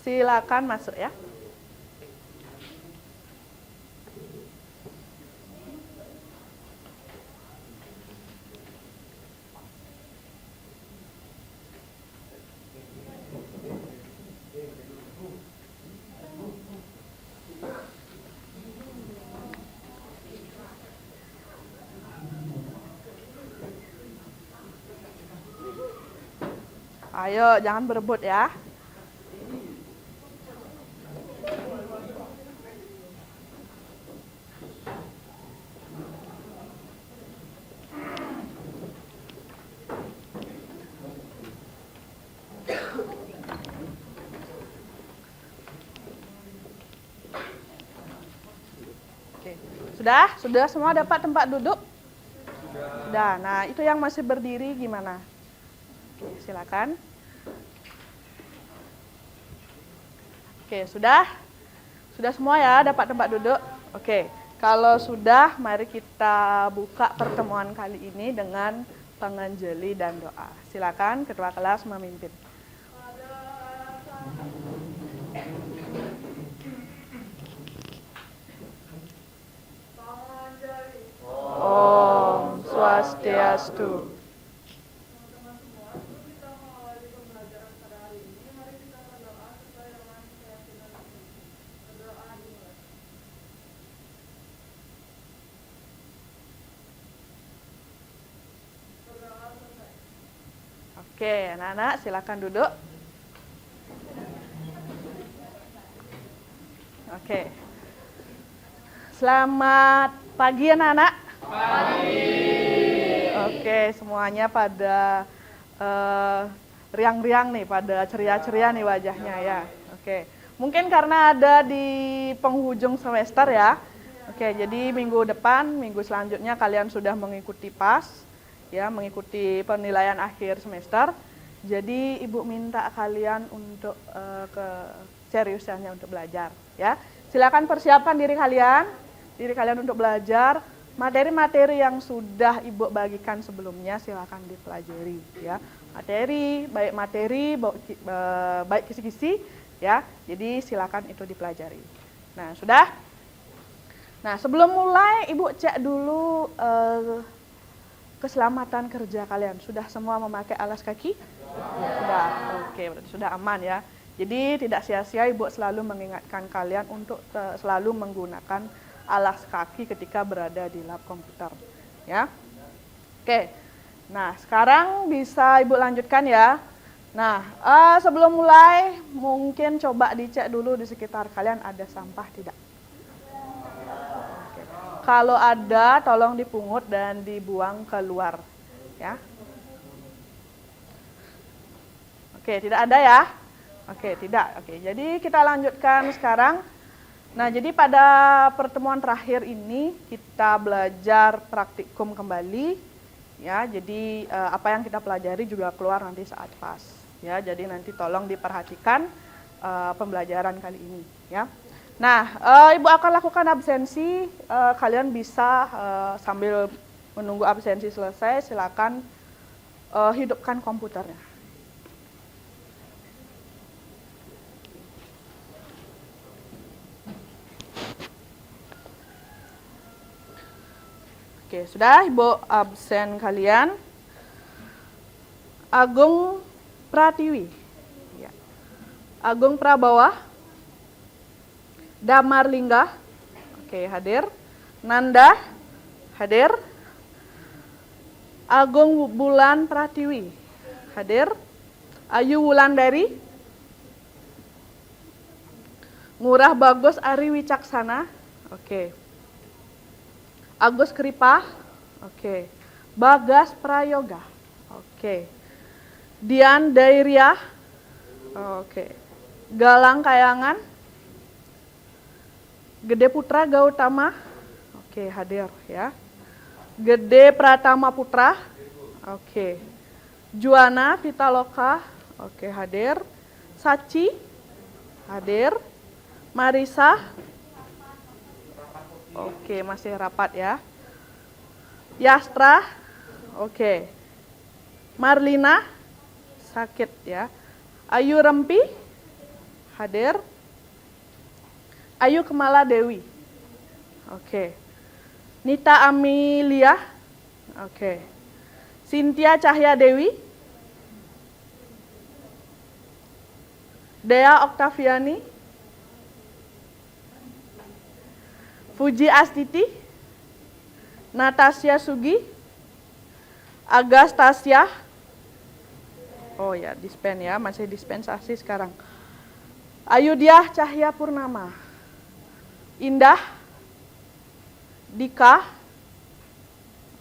silakan masuk ya. Ayo, jangan berebut ya. Oke. Sudah semua dapat tempat duduk? Sudah. Nah, itu yang masih berdiri gimana? Oke, silakan. Oke, sudah semua ya dapat tempat duduk? Oke, kalau sudah, mari kita buka pertemuan kali ini dengan penganjeli dan doa. Silakan ketua kelas memimpin. Om Swastiastu. Oke, anak-anak silakan duduk. Oke. Selamat pagi anak-anak. Pagi. Oke, semuanya pada riang-riang nih, pada ceria-ceria nih wajahnya ya. Oke. Mungkin karena ada di penghujung semester ya. Oke, jadi minggu depan, minggu selanjutnya kalian sudah mengikuti PAS. Ya, mengikuti penilaian akhir semester. Jadi Ibu minta kalian untuk keseriusannya untuk belajar, ya. Silakan persiapkan diri kalian untuk belajar. Materi-materi yang sudah Ibu bagikan sebelumnya silakan dipelajari, ya. Baik kisi-kisi, ya. Jadi silakan itu dipelajari. Nah, sudah. Nah, sebelum mulai Ibu cek dulu keselamatan kerja kalian. Sudah semua memakai alas kaki? Sudah. Oke, berarti sudah aman ya. Jadi tidak sia-sia Ibu selalu mengingatkan kalian untuk selalu menggunakan alas kaki ketika berada di lab komputer, ya. Oke. Nah, sekarang bisa Ibu lanjutkan ya. Nah, sebelum mulai mungkin coba dicek dulu di sekitar kalian ada sampah tidak? Kalau ada, tolong dipungut dan dibuang keluar, ya. Oke, tidak ada ya? Oke, tidak. Oke, jadi kita lanjutkan sekarang. Nah, jadi pada pertemuan terakhir ini kita belajar praktikum kembali, ya. Jadi apa yang kita pelajari juga keluar nanti saat PAS, ya. Jadi nanti tolong diperhatikan pembelajaran kali ini, ya. Nah, Ibu akan lakukan absensi, kalian bisa sambil menunggu absensi selesai, silakan hidupkan komputernya. Oke, sudah Ibu absen kalian. Agung Pratiwi, ya. Agung Prabawa. Damar Lingga, oke, hadir. Nanda, hadir. Agung Bulan Pratiwi, hadir. Ayu Wulandari. Ngurah Bagus Ari Wicaksana, oke. Agus Kripa, oke. Bagas Prayoga, oke. Dian Dairia, oke. Galang Kayangan. Gede Putra Gautama, oke, hadir ya. Gede Pratama Putra, oke. Juana Pitaloka, oke, hadir. Saci, hadir. Marisa, oke, masih rapat ya. Yastra, oke. Marlina, sakit ya. Ayu Rempi, Hadir. Ayu Kemala Dewi. Oke. Nita Amelia. Oke. Cynthia Cahya Dewi. Dea Oktaviani. Fuji Astiti. Natasha Sugi. Agastasia. Oh ya, dispen ya, masih dispensasi sekarang. Ayudhya Cahya Purnama. Indah. Dika.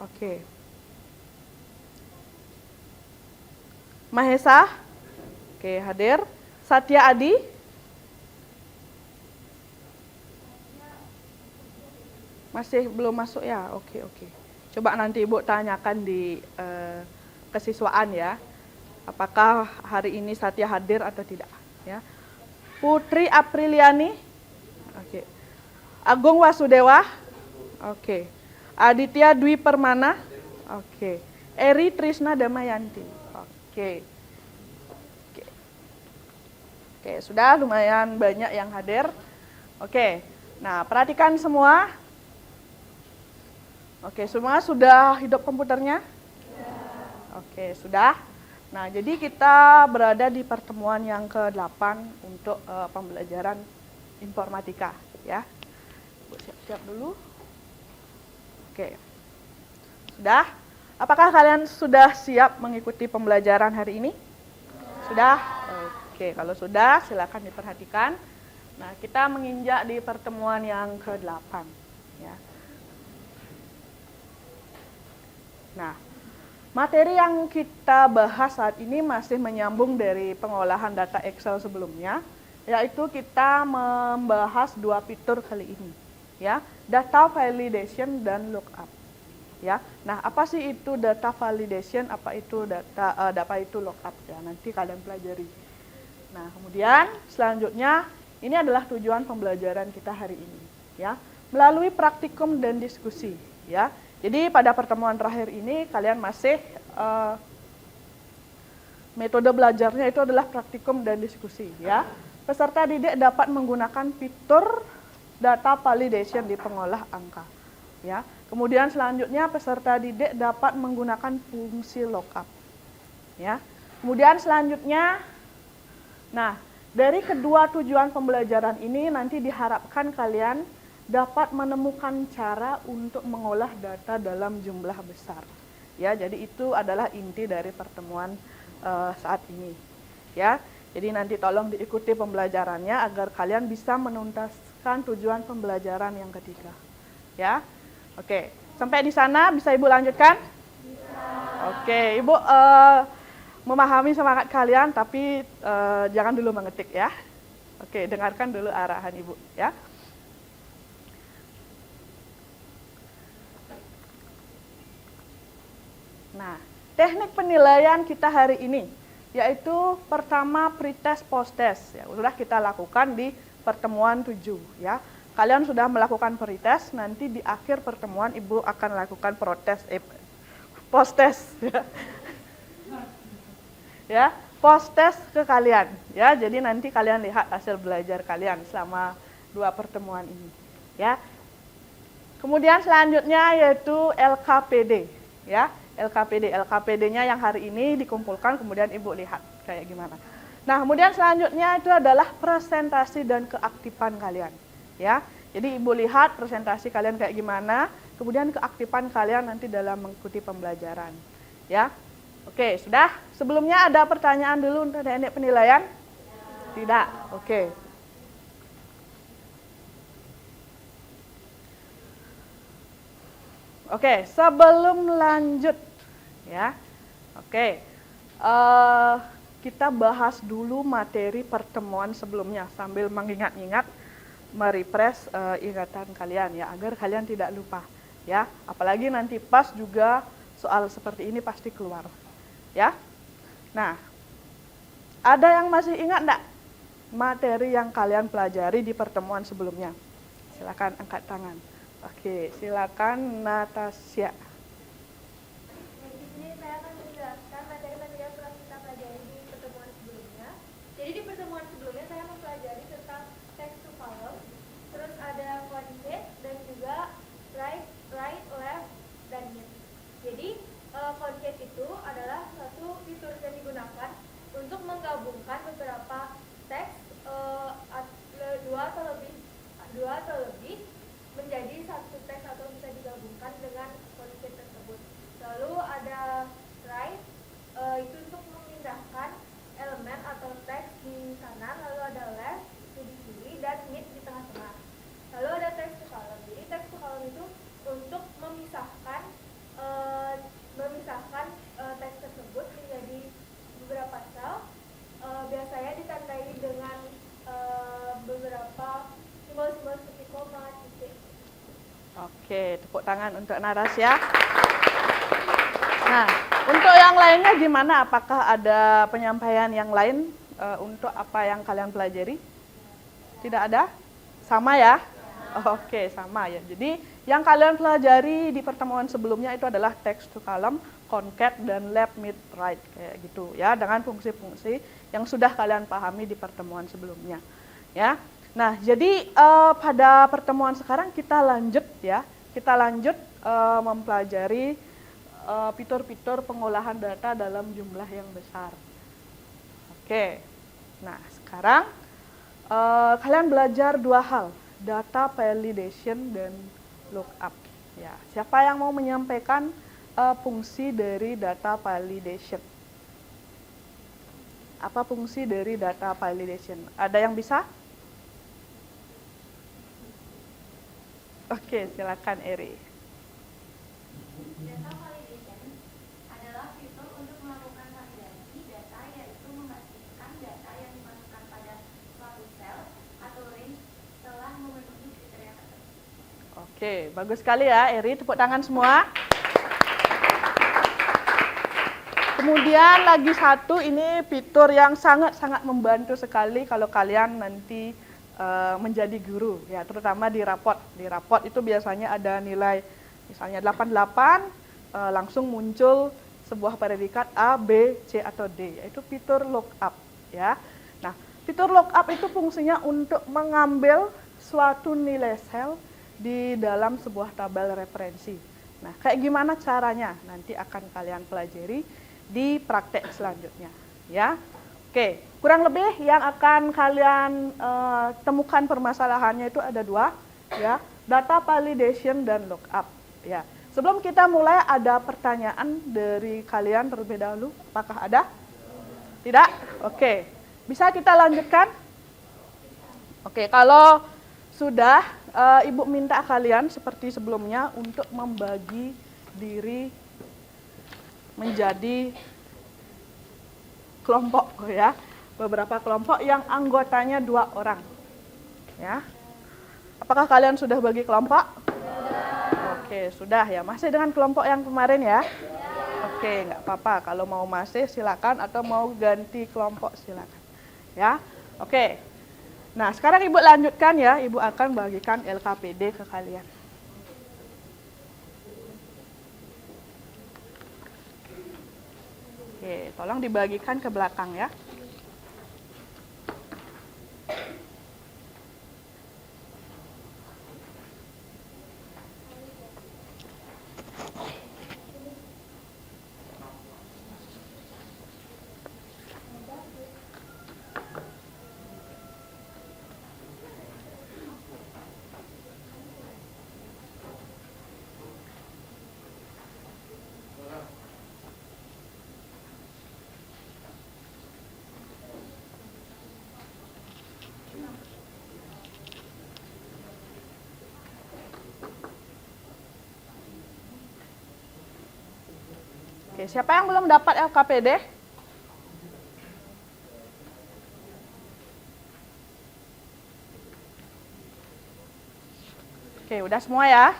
Oke. Mahesa. Oke, hadir. Satya Adi. Masih belum masuk ya? Oke. Coba nanti Ibu tanyakan di kesiswaan ya. Apakah hari ini Satya hadir atau tidak? Ya. Putri Apriliani. Oke. Agung Wasudewa. Oke. Aditya Dwi Permana. Oke. Eri Trisna Damayanti. Oke. Oke, sudah lumayan banyak yang hadir. Oke. Nah, perhatikan semua. Oke, semua sudah hidup komputernya? Oke, sudah. Nah, jadi kita berada di pertemuan yang ke-8 untuk pembelajaran informatika, ya. Siap-siap dulu. Oke. Sudah? Apakah kalian sudah siap mengikuti pembelajaran hari ini? Sudah? Oke, kalau sudah silakan diperhatikan. Nah, kita menginjak di pertemuan yang ke-8, ya. Nah, materi yang kita bahas saat ini masih menyambung dari pengolahan data Excel sebelumnya, yaitu kita membahas 2 fitur kali ini, ya, data validation dan lookup, ya. Nah, apa sih itu data validation, apa itu lookup, ya, nanti kalian pelajari. Nah, kemudian selanjutnya ini adalah tujuan pembelajaran kita hari ini, ya, melalui praktikum dan diskusi, ya. Jadi pada pertemuan terakhir ini kalian masih metode belajarnya itu adalah praktikum dan diskusi, ya. Peserta didik dapat menggunakan fitur data validation di pengolah angka, ya. Kemudian selanjutnya peserta didik dapat menggunakan fungsi lookup, ya. Kemudian selanjutnya, nah, dari kedua tujuan pembelajaran ini nanti diharapkan kalian dapat menemukan cara untuk mengolah data dalam jumlah besar. Ya, jadi itu adalah inti dari pertemuan saat ini. Ya, jadi nanti tolong diikuti pembelajarannya agar kalian bisa menuntaskan tujuan pembelajaran yang ketiga. Ya, oke. Sampai di sana bisa Ibu lanjutkan? Bisa. Oke, Ibu memahami semangat kalian, tapi jangan dulu mengetik ya. Oke, dengarkan dulu arahan Ibu ya. Nah, teknik penilaian kita hari ini yaitu pertama pretest posttest, ya, sudah kita lakukan di pertemuan 7 ya. Kalian sudah melakukan pretest, nanti di akhir pertemuan Ibu akan lakukan posttest ya. Ya, posttest ke kalian ya. Jadi nanti kalian lihat hasil belajar kalian selama 2 pertemuan ini ya. Kemudian selanjutnya yaitu LKPD ya. LKPD-nya yang hari ini dikumpulkan, kemudian Ibu lihat kayak gimana. Nah, kemudian selanjutnya itu adalah presentasi dan keaktifan kalian, ya. Jadi Ibu lihat presentasi kalian kayak gimana, kemudian keaktifan kalian nanti dalam mengikuti pembelajaran, ya. Oke, sudah? Sebelumnya ada pertanyaan dulu untuk teknik penilaian? Tidak. Oke. Oke, sebelum lanjut ya, oke, kita bahas dulu materi pertemuan sebelumnya sambil mengingat-ingat, merefresh ingatan kalian ya, agar kalian tidak lupa ya. Apalagi nanti pas juga soal seperti ini pasti keluar ya. Nah, ada yang masih ingat enggak materi yang kalian pelajari di pertemuan sebelumnya? Silakan angkat tangan. Oke, silakan Natasha. Di sini saya akan menjelaskan materi-materi yang telah kita pelajari di pertemuan sebelumnya. Jadi di pertemuan sebelumnya saya mempelajari Oke, tepuk tangan untuk Naras ya. Nah, untuk yang lainnya gimana? Apakah ada penyampaian yang lain untuk apa yang kalian pelajari? Tidak ada? Sama ya? Oke, sama ya. Jadi yang kalian pelajari di pertemuan sebelumnya itu adalah text to column, concat, dan left, mid, right kayak gitu ya, dengan fungsi-fungsi yang sudah kalian pahami di pertemuan sebelumnya ya. Nah, jadi pada pertemuan sekarang kita lanjut ya, mempelajari fitur-fitur pengolahan data dalam jumlah yang besar. Oke, nah sekarang kalian belajar dua hal, data validation dan lookup. Ya, siapa yang mau menyampaikan fungsi dari data validation? Apa fungsi dari data validation? Ada yang bisa? Oke, silakan Eri. Data validation adalah fitur untuk melakukan validasi data, yaitu memastikan data yang dimasukkan pada suatu sel atau range telah memenuhi kriteria tertentu. Oke, bagus sekali ya Eri, tepuk tangan semua. Kemudian lagi satu, ini fitur yang sangat-sangat membantu sekali kalau kalian nanti menjadi guru ya, terutama di rapot. Di rapot itu biasanya ada nilai misalnya 88, langsung muncul sebuah predikat A, B, C atau D, yaitu fitur lookup ya. Nah, fitur lookup itu fungsinya untuk mengambil suatu nilai sel di dalam sebuah tabel referensi. Nah, kayak gimana caranya? Nanti akan kalian pelajari di praktek selanjutnya ya. Oke, kurang lebih yang akan kalian temukan permasalahannya itu ada dua ya, data validation dan lookup ya. Sebelum kita mulai, ada pertanyaan dari kalian terlebih dahulu, apakah ada? Tidak? Oke, bisa kita lanjutkan? Oke, kalau sudah, Ibu minta kalian seperti sebelumnya untuk membagi diri menjadi kelompok ya, beberapa kelompok yang anggotanya 2 orang ya. Apakah kalian sudah bagi kelompok? Oke, sudah ya. Masih dengan kelompok yang kemarin ya? Oke, nggak apa-apa. Kalau mau masih silakan, atau mau ganti kelompok silakan ya. Oke, nah sekarang Ibu lanjutkan ya. Ibu akan bagikan LKPD ke kalian. Oke, tolong dibagikan ke belakang ya. Oke, siapa yang belum dapat LKPD? Oke, udah semua ya?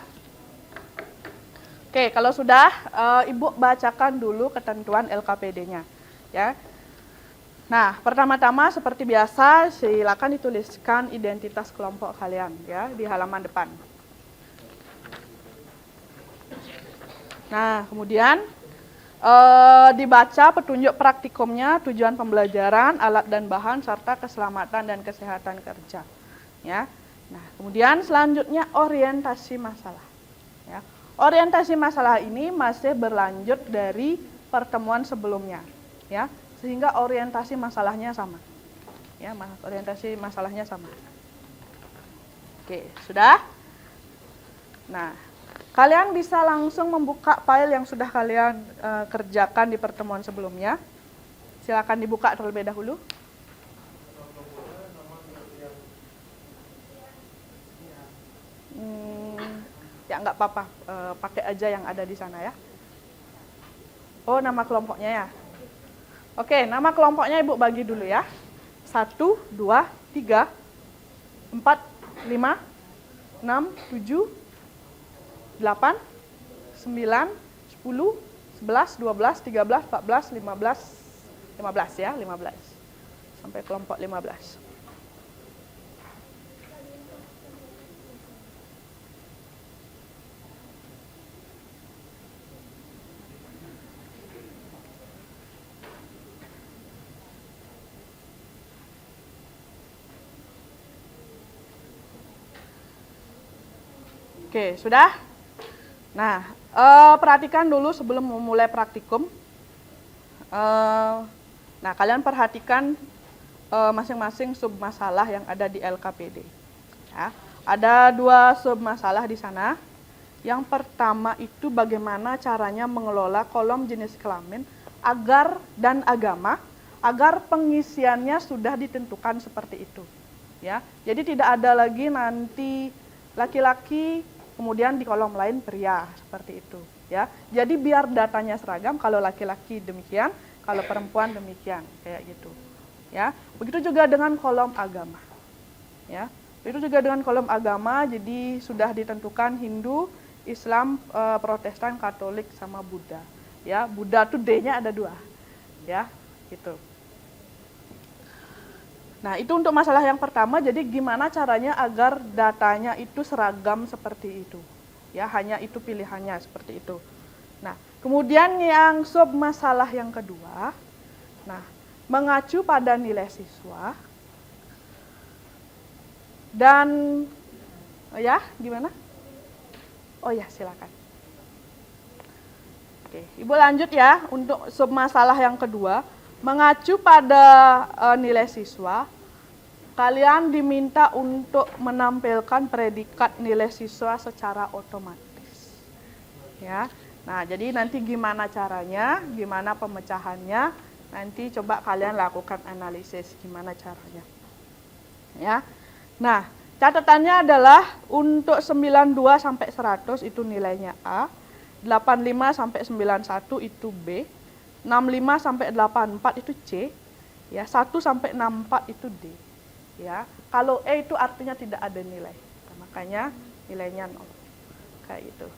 Oke, kalau sudah, Ibu bacakan dulu ketentuan LKPD-nya ya. Nah, pertama-tama seperti biasa, silakan dituliskan identitas kelompok kalian ya di halaman depan. Nah, kemudian dibaca petunjuk praktikumnya, tujuan pembelajaran, alat dan bahan, serta keselamatan dan kesehatan kerja. Ya. Nah, kemudian selanjutnya orientasi masalah. Ya. Orientasi masalah ini masih berlanjut dari pertemuan sebelumnya, ya, sehingga orientasi masalahnya sama. Ya, orientasi masalahnya sama. Oke, sudah? Nah, kalian bisa langsung membuka file yang sudah kalian kerjakan di pertemuan sebelumnya. Silakan dibuka terlebih dahulu. Ya nggak apa-apa, pakai aja yang ada di sana ya. Oh, nama kelompoknya ya. Oke, nama kelompoknya Ibu bagi dulu ya. 1, 2, 3, 4, 5, 6, 7, 8, 9, 10, 11, 12, 13, 14, 15, 15 ya, 15. Sampai kelompok 15. Oke, sudah? Nah, perhatikan dulu sebelum memulai praktikum. Nah, kalian perhatikan masing-masing sub masalah yang ada di LKPD. Ya, ada 2 sub masalah di sana. Yang pertama itu bagaimana caranya mengelola kolom jenis kelamin dan agama agar pengisiannya sudah ditentukan seperti itu. Ya, jadi tidak ada lagi nanti laki-laki kemudian di kolom lain pria seperti itu. Ya, jadi biar datanya seragam. Kalau laki-laki demikian, kalau perempuan demikian, kayak gitu. Ya, begitu juga dengan kolom agama. Ya, itu juga dengan kolom agama. Jadi sudah ditentukan Hindu, Islam, Protestan, Katolik, sama Buddha. Ya, Buddha tuh D-nya ada 2. Ya, gitu. Nah, itu untuk masalah yang pertama. Jadi gimana caranya agar datanya itu seragam seperti itu. Ya, hanya itu pilihannya seperti itu. Nah, kemudian yang sub masalah yang kedua, nah, mengacu pada nilai siswa dan ya, gimana? Oh ya, silakan. Oke, Ibu lanjut ya untuk sub masalah yang kedua. Mengacu pada nilai siswa, kalian diminta untuk menampilkan predikat nilai siswa secara otomatis. Ya. Nah, jadi nanti gimana caranya, gimana pemecahannya, nanti coba kalian lakukan analisis gimana caranya. Ya. Nah, catatannya adalah untuk 92 sampai 100 itu nilainya A, 85 sampai 91 itu B, 65 sampai 84 itu C, ya, 1 sampai 64 itu D. Ya, kalau E itu artinya tidak ada nilai. Nah, makanya nilainya 0. Kayak gitu.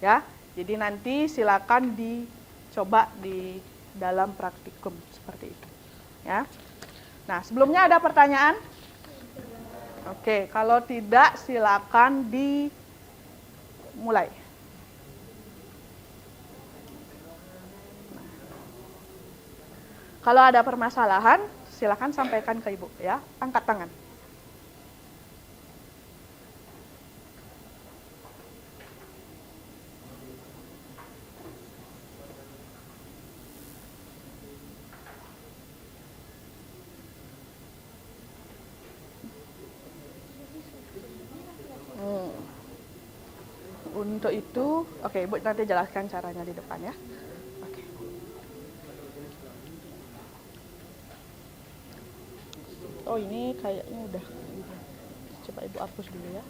Ya. Jadi nanti silakan dicoba di dalam praktikum seperti itu. Ya. Nah, sebelumnya ada pertanyaan? Oke, kalau tidak silakan dimulai. Kalau ada permasalahan, silakan sampaikan ke Ibu ya. Angkat tangan. Untuk itu, oke, Ibu nanti jelaskan caranya di depan ya. Oke. Oh, ini kayaknya udah. Coba Ibu hapus dulu ya.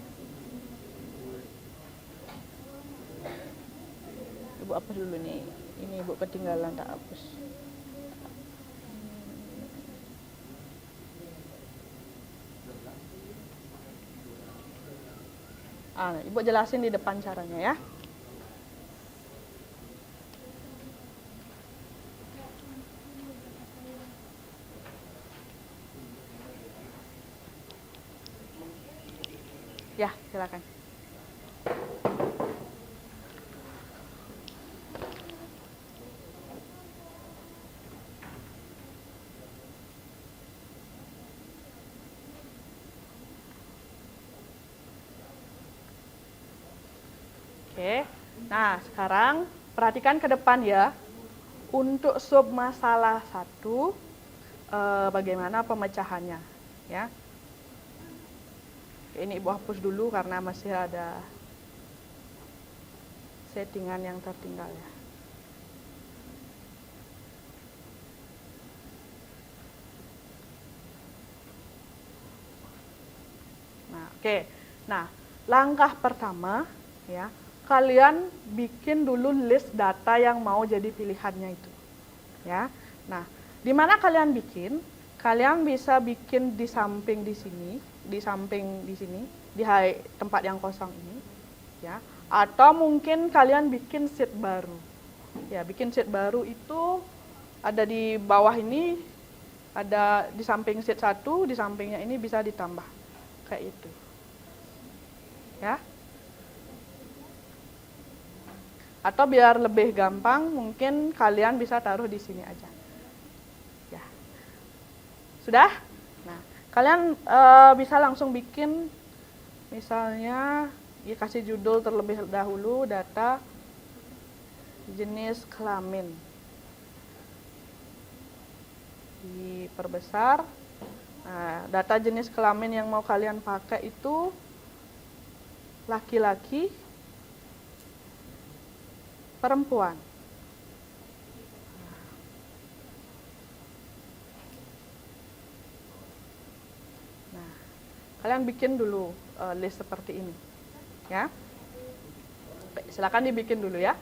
Ibu hapus dulu nih. Ini Ibu ketinggalan, tak hapus. Ibu jelasin di depan caranya ya. Ya, silakan. Oke, nah sekarang perhatikan ke depan ya. Untuk sub masalah 1, bagaimana pemecahannya ya. Oke, ini Ibu hapus dulu karena masih ada settingan yang tertinggal ya. Nah, oke. Nah, langkah pertama ya, kalian bikin dulu list data yang mau jadi pilihannya itu. Ya. Nah, di mana kalian bikin? Kalian bisa bikin di samping di sini, di samping di sini, di tempat yang kosong ini. ya. Atau mungkin kalian bikin sheet baru. Ya, bikin sheet baru itu ada di bawah ini, ada di samping sheet 1, di sampingnya ini bisa ditambah kayak itu. Ya. Atau biar lebih gampang, mungkin kalian bisa taruh di sini aja. Ya. Sudah? Nah, kalian bisa langsung bikin, misalnya kasih judul terlebih dahulu, data jenis kelamin. Diperbesar. Nah, data jenis kelamin yang mau kalian pakai itu laki-laki, perempuan. Nah, kalian bikin dulu list seperti ini, ya. Silakan dibikin dulu ya.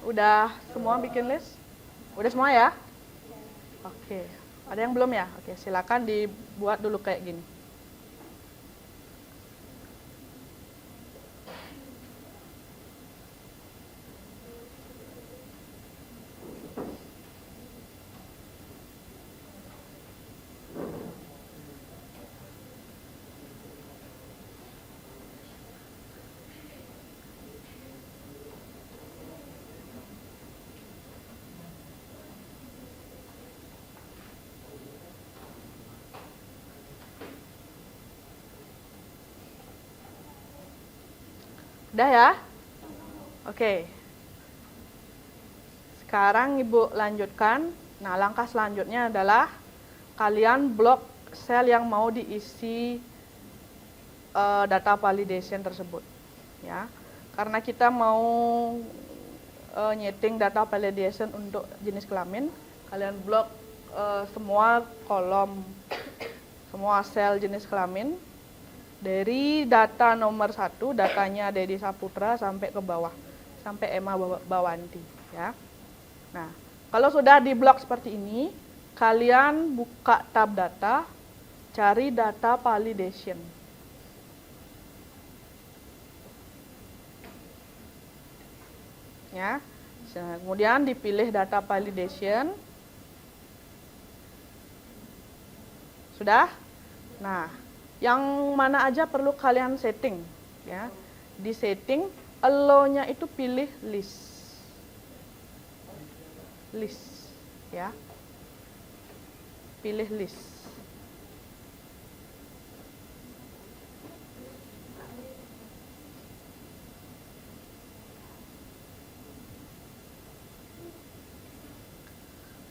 Udah semua bikin list? Udah semua ya? Oke. Ada yang belum ya? Oke, silakan dibuat dulu kayak gini. Udah ya? Oke. Sekarang Ibu lanjutkan. Nah, langkah selanjutnya adalah kalian blok sel yang mau diisi data validation tersebut. Ya. Karena kita mau nyeting data validation untuk jenis kelamin, kalian blok semua kolom, semua sel jenis kelamin. Dari data nomor 1, datanya Dedi Saputra sampai ke bawah, sampai Emma Bawanti, ya. Nah, kalau sudah di blok seperti ini, kalian buka tab data, cari data validation. Ya. Kemudian dipilih data validation. Sudah? Nah, yang mana aja perlu kalian setting, ya. Di setting, allow-nya itu pilih list. List, ya. Pilih list.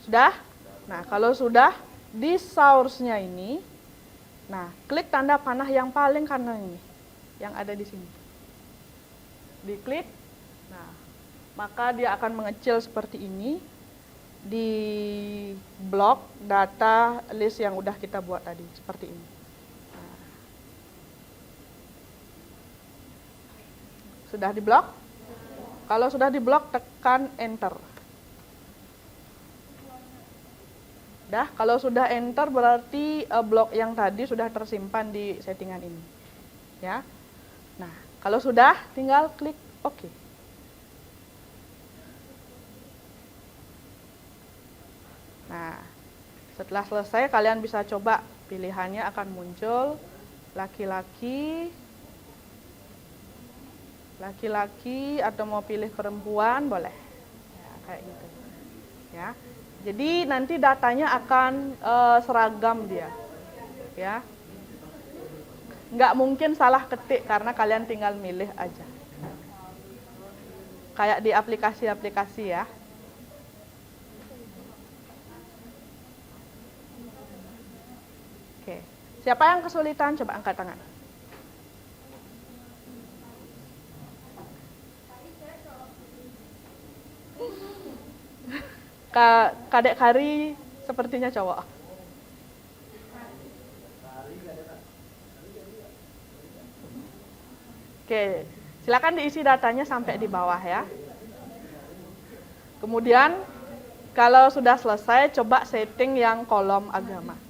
Sudah? Nah, kalau sudah, di source-nya ini, nah, klik tanda panah yang paling kanan ini, yang ada di sini. Diklik, nah, maka dia akan mengecil seperti ini di blok data list yang udah kita buat tadi, seperti ini. Nah. Sudah di blok? Kalau sudah di blok, tekan enter. Dah, kalau sudah enter berarti blok yang tadi sudah tersimpan di settingan ini. Ya. Nah, kalau sudah tinggal klik OK. Nah, setelah selesai kalian bisa coba, pilihannya akan muncul laki-laki, atau mau pilih perempuan boleh. Ya, kayak gitu. Ya. Jadi nanti datanya akan seragam dia, ya. Nggak mungkin salah ketik karena kalian tinggal milih aja. Kayak di aplikasi-aplikasi ya. Oke. Siapa yang kesulitan? Coba angkat tangan. Kadek Kari sepertinya cowok. Oke, silakan diisi datanya sampai di bawah ya. Kemudian kalau sudah selesai, coba setting yang kolom agama.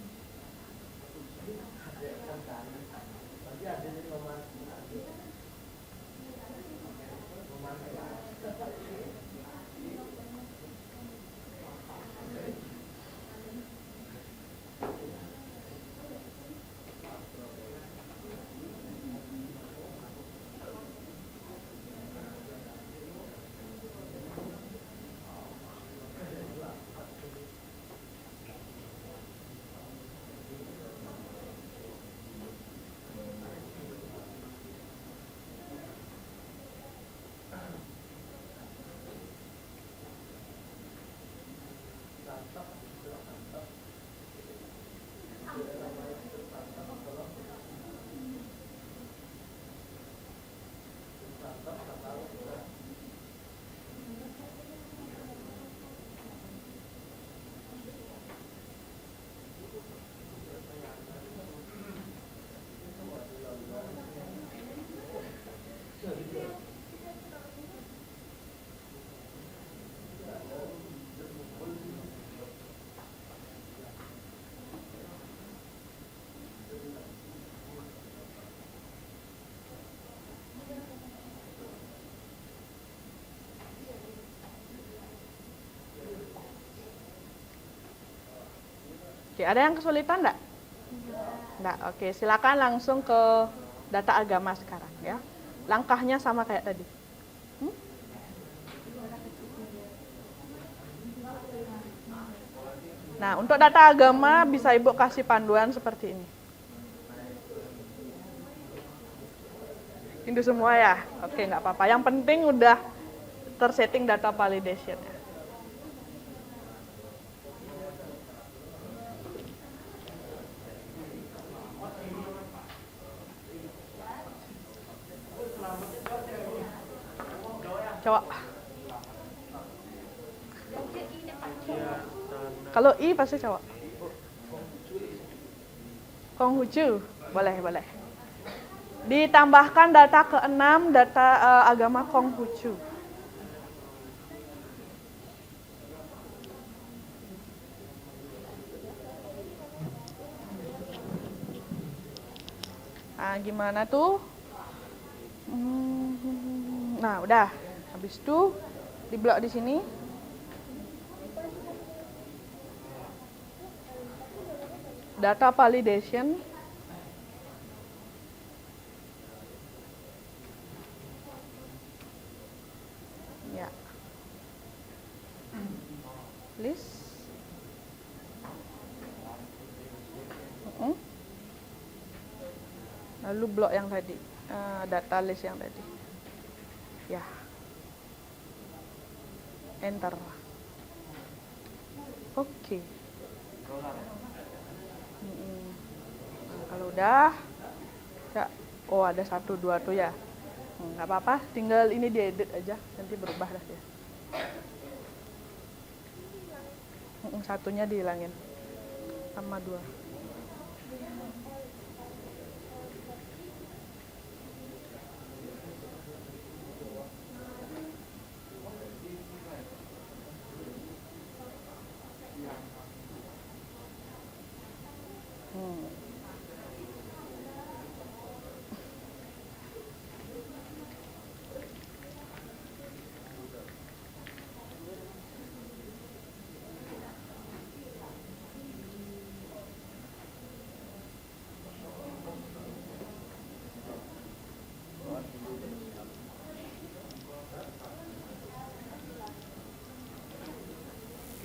Oke, ada yang kesulitan enggak? Enggak. Oke, silakan langsung ke data agama sekarang ya. Langkahnya sama kayak tadi. Nah, untuk data agama bisa Ibu kasih panduan seperti ini. Ini semua ya? Oke, nggak apa-apa. Yang penting udah tersetting data validation ya. Coba. Kalau I pasti cowok. Konghucu, boleh. Ditambahkan data ke-6, data agama Konghucu. Nah, gimana tuh? Nah, udah. Habis itu di blok di sini. Data validation. Ya. List. Lalu blok yang tadi, data list yang tadi. Ya. Enter. Oke. Nah, kalau udah, ya, oh ada 1, 2 tuh ya. Nggak apa-apa, tinggal ini diedit aja, nanti berubah dah ya. Satunya dihilangin, sama 2.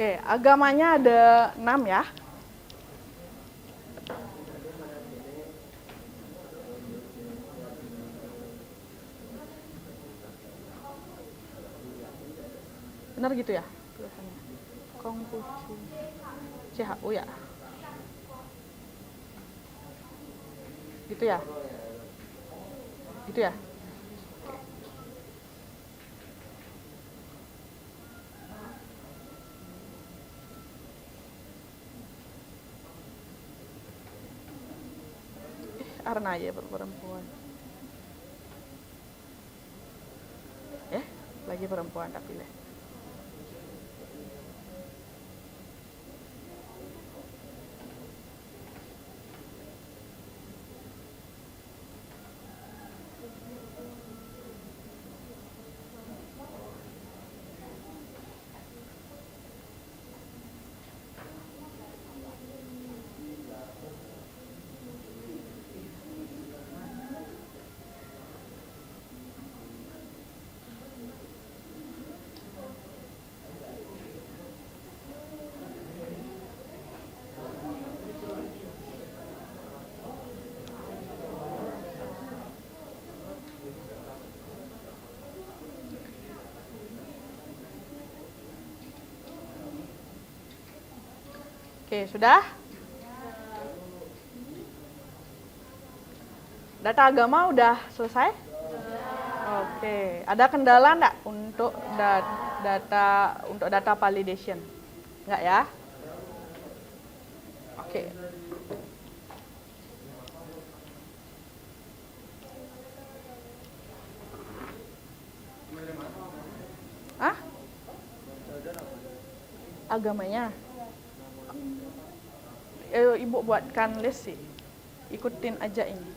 Oke, agamanya ada 6 ya. Benar gitu ya tulisannya? Konghucu. CHU ya? Gitu ya? Gitu ya? Arnaya perempuan. Lagi perempuan tak pilih. Oke, sudah? Data agama udah selesai? Oke, ada kendala enggak untuk data validation? Enggak ya? Oke. Ah? Agamanya? Ibu buatkan list sih. Ikutin aja ini.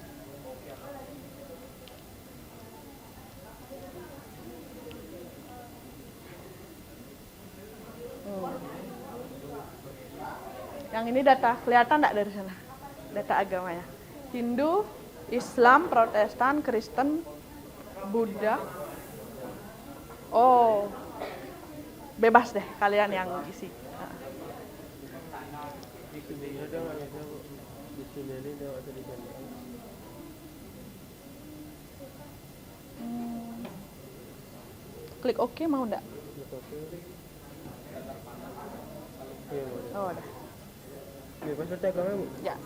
Yang ini data, kelihatan enggak dari sana? Data agamanya. Hindu, Islam, Protestan, Kristen, Buddha. Oh, bebas deh kalian yang isi. Klik OK mau enggak? Oh, udah. Bebas data agama, Bu? Ya.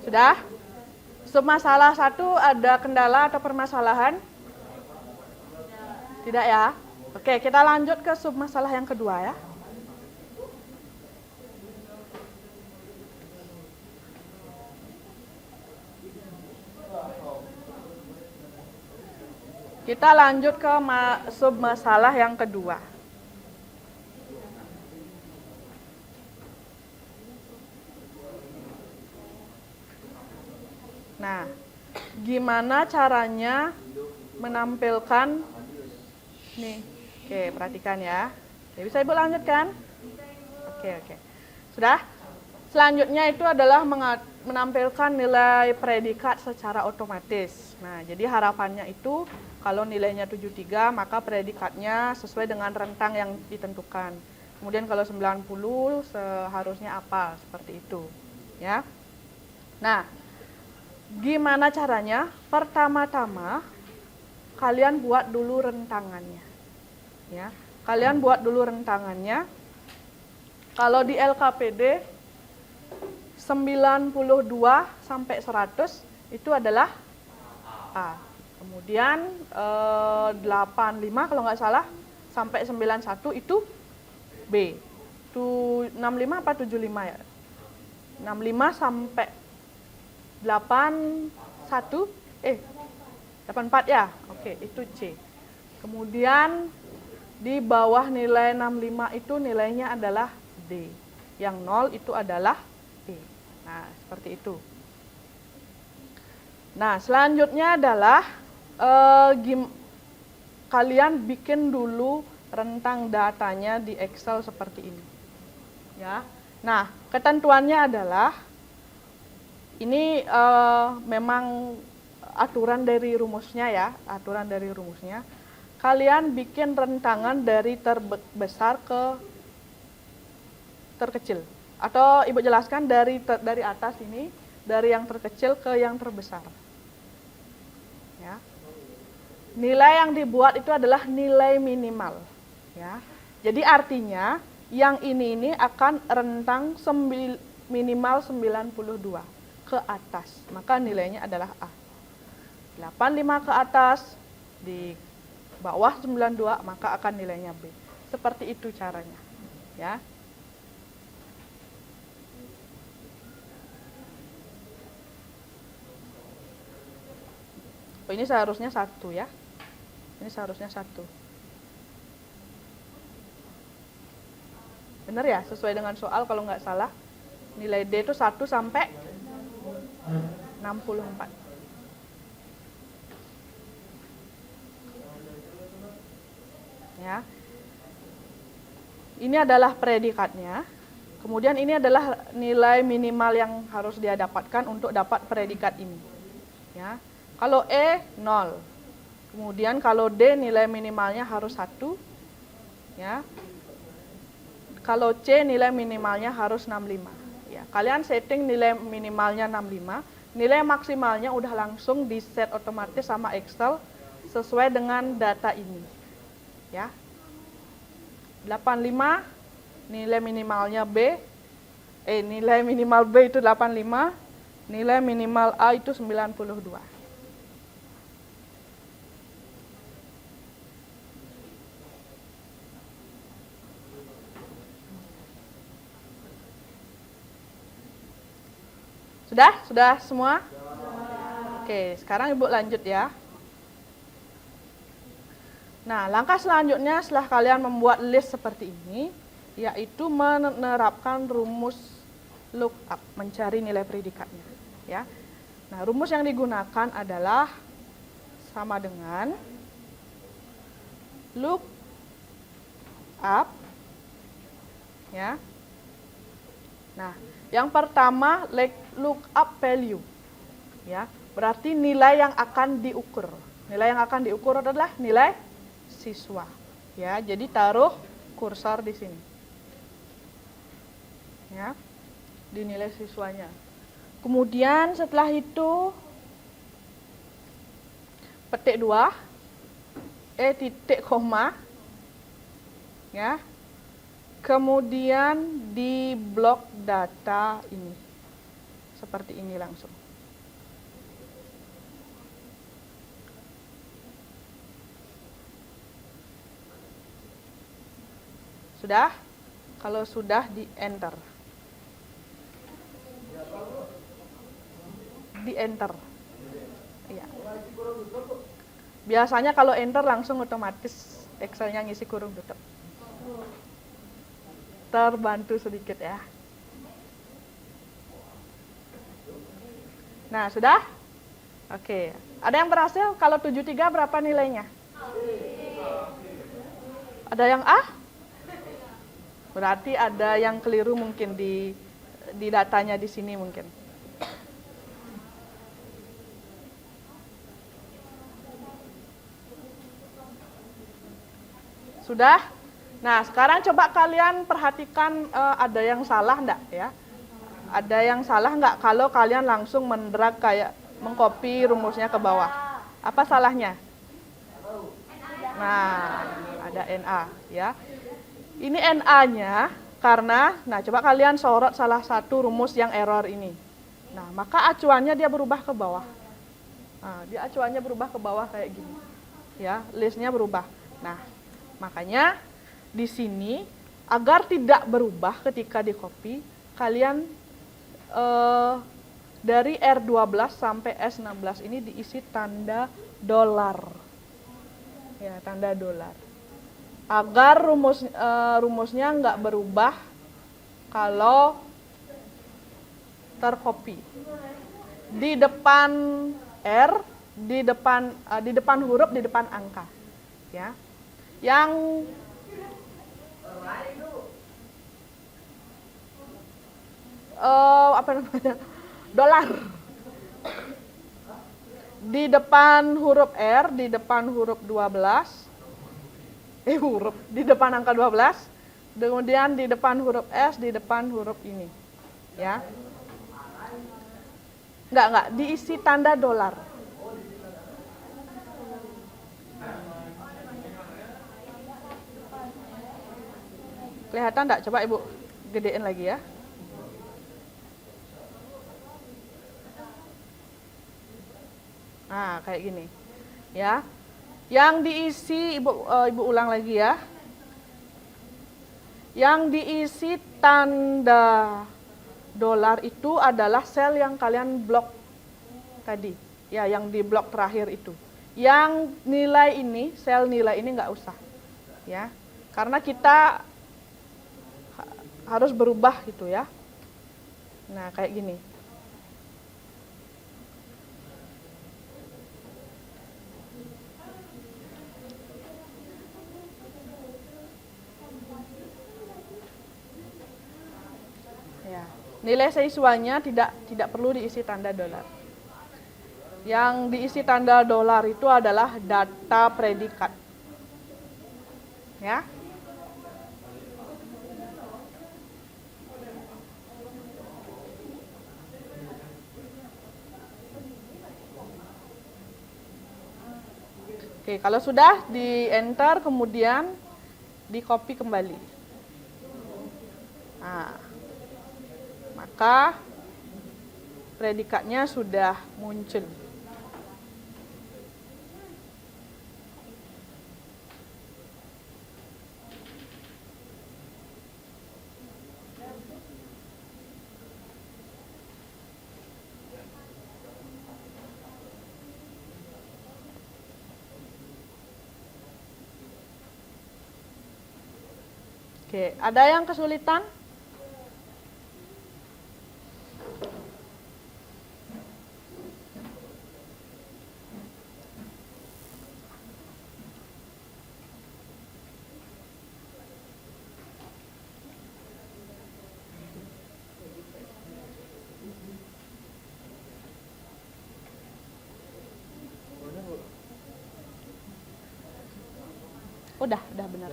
Sudah? Submasalah 1 ada kendala atau permasalahan? Tidak ya? Oke, kita lanjut ke submasalah yang kedua ya. Kita lanjut ke submasalah yang kedua. Nah, gimana caranya menampilkan nih? Oke, perhatikan ya. Oke, bisa Ibu lanjutkan? Oke. Sudah? Selanjutnya itu adalah menampilkan nilai predikat secara otomatis. Nah, jadi harapannya itu kalau nilainya 73 maka predikatnya sesuai dengan rentang yang ditentukan. Kemudian kalau 90 seharusnya apa, seperti itu. Ya. Nah, gimana caranya? Pertama-tama kalian buat dulu rentangannya. Ya. Kalian buat dulu rentangannya. Kalau di LKPD 92 sampai 100 itu adalah A. Kemudian 85 kalau nggak salah sampai 91 itu B. Itu 65 apa 75 ya? 65 sampai 84 ya. Oke, itu C. Kemudian di bawah nilai 65 itu nilainya adalah D. Yang 0 itu adalah E. Nah, seperti itu. Nah, selanjutnya adalah kalian bikin dulu rentang datanya di Excel seperti ini. Ya. Nah, ketentuannya adalah ini memang aturan dari rumusnya ya, aturan dari rumusnya. Kalian bikin rentangan dari terbesar ke terkecil. Atau Ibu jelaskan dari atas ini, dari yang terkecil ke yang terbesar. Ya. Nilai yang dibuat itu adalah nilai minimal. Ya. Jadi artinya yang ini akan rentang minimal 92 ke atas. Maka nilainya adalah A. 85 ke atas, di bawah 92 maka akan nilainya B. Seperti itu caranya. Ya. Oh, ini seharusnya 1 ya. Ini seharusnya 1. Benar ya? Sesuai dengan soal kalau nggak salah. Nilai D itu 1 sampai 64. Ya. Ini adalah predikatnya. Kemudian ini adalah nilai minimal yang harus dia dapatkan untuk dapat predikat ini. Ya. Kalau E 0. Kemudian kalau D nilai minimalnya harus 1. Ya. Kalau C nilai minimalnya harus 65. Ya, kalian setting nilai minimalnya 65, nilai maksimalnya udah langsung di set otomatis sama Excel sesuai dengan data ini. Ya. 85 nilai minimalnya B. Nilai minimal B itu 85, nilai minimal A itu 92. Sudah semua? Oke, sekarang Ibu lanjut ya. Nah, langkah selanjutnya setelah kalian membuat list seperti ini, yaitu menerapkan rumus lookup, mencari nilai predikatnya. Ya. Nah, rumus yang digunakan adalah sama dengan lookup. Ya. Nah, yang pertama lookup value. Ya, berarti nilai yang akan diukur. Nilai yang akan diukur adalah nilai siswa. Ya, jadi taruh kursor di sini. Ya. Di nilai siswanya. Kemudian setelah itu petik 2 titik koma. Ya. Kemudian di blok data ini. Seperti ini langsung. Sudah? Kalau sudah di enter. Di enter. Iya. Biasanya kalau enter langsung otomatis Excel-nya ngisi kurung tutup. Terbantu sedikit ya. Nah, sudah? Oke. Ada yang berhasil? Kalau 73 berapa nilainya? Ada yang A? Berarti ada yang keliru mungkin di datanya di sini mungkin. Sudah? Nah, sekarang coba kalian perhatikan ada yang salah enggak ya? Ada yang salah enggak kalau kalian langsung mendrag kayak mengcopy rumusnya ke bawah? Apa salahnya? Nah, ada NA ya. Ini NA-nya karena, nah coba kalian sorot salah satu rumus yang error ini. Nah, maka acuannya dia berubah ke bawah. Nah, dia acuannya berubah ke bawah kayak gini. Ya, listnya berubah. Nah, makanya di sini agar tidak berubah ketika di copy, kalian dari R12 sampai S16 ini diisi tanda dolar. Ya, tanda dolar. Agar rumusnya nggak berubah kalau tercopy. Di depan R, di depan huruf, di depan angka. Ya. Yang apa namanya? Dolar. Di depan huruf R, di depan huruf 12. Di depan angka 12. Kemudian di depan huruf S, di depan huruf ini. Ya. Enggak, diisi tanda dolar. Kelihatan enggak? Coba Ibu gedein lagi ya. Nah, kayak gini. Ya. Yang diisi Ibu ulang lagi ya. Yang diisi tanda dolar itu adalah sel yang kalian blok tadi. Ya, yang di blok terakhir itu. Yang nilai ini, sel nilai ini nggak usah. Ya. Karena kita harus berubah gitu ya. Nah, kayak gini. Ya. Nilai siswanya tidak perlu diisi tanda dolar. Yang diisi tanda dolar itu adalah data predikat. Ya. Oke, kalau sudah di enter kemudian di copy kembali. Nah, maka predikatnya sudah muncul. Oke, ada yang kesulitan? Udah benar.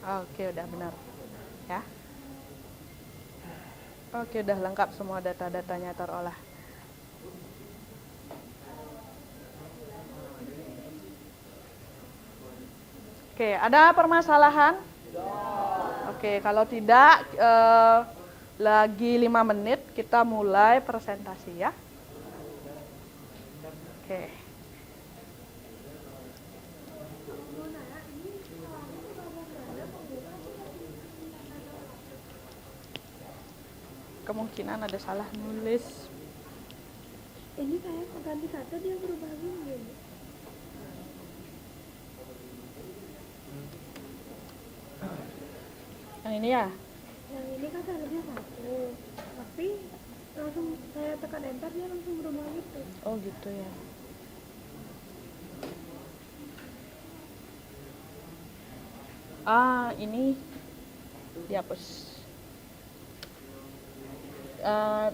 Oke, udah benar. Ya. Oke, udah lengkap semua data-datanya terolah. Oke, ada permasalahan? Oke, kalau tidak lagi 5 menit kita mulai presentasi ya. Oke. Kemungkinan ada salah nulis. Ini kayak ganti kata dia berubah gini. Yang ini ya? Yang ini kan seharusnya satu, tapi langsung saya tekan enter dia langsung berubah gitu. Oh gitu ya. Ini dihapus.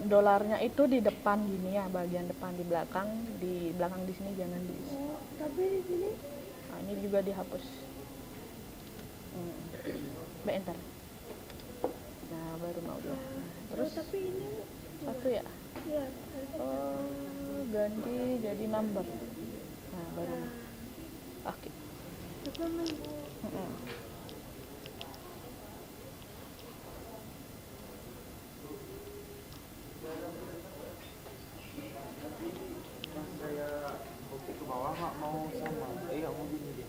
Dolarnya itu di depan gini ya, bagian depan, di belakang di sini jangan diisi. Oh, tapi di sini Ini juga dihapus. Enter. Nah, baru mau dia. Terus tapi ini satu ya. ya Ganti jadi number. Nah, baru. Oke. apa main Saya kopi ke bawah nggak mau sama. Iya mau gini dia.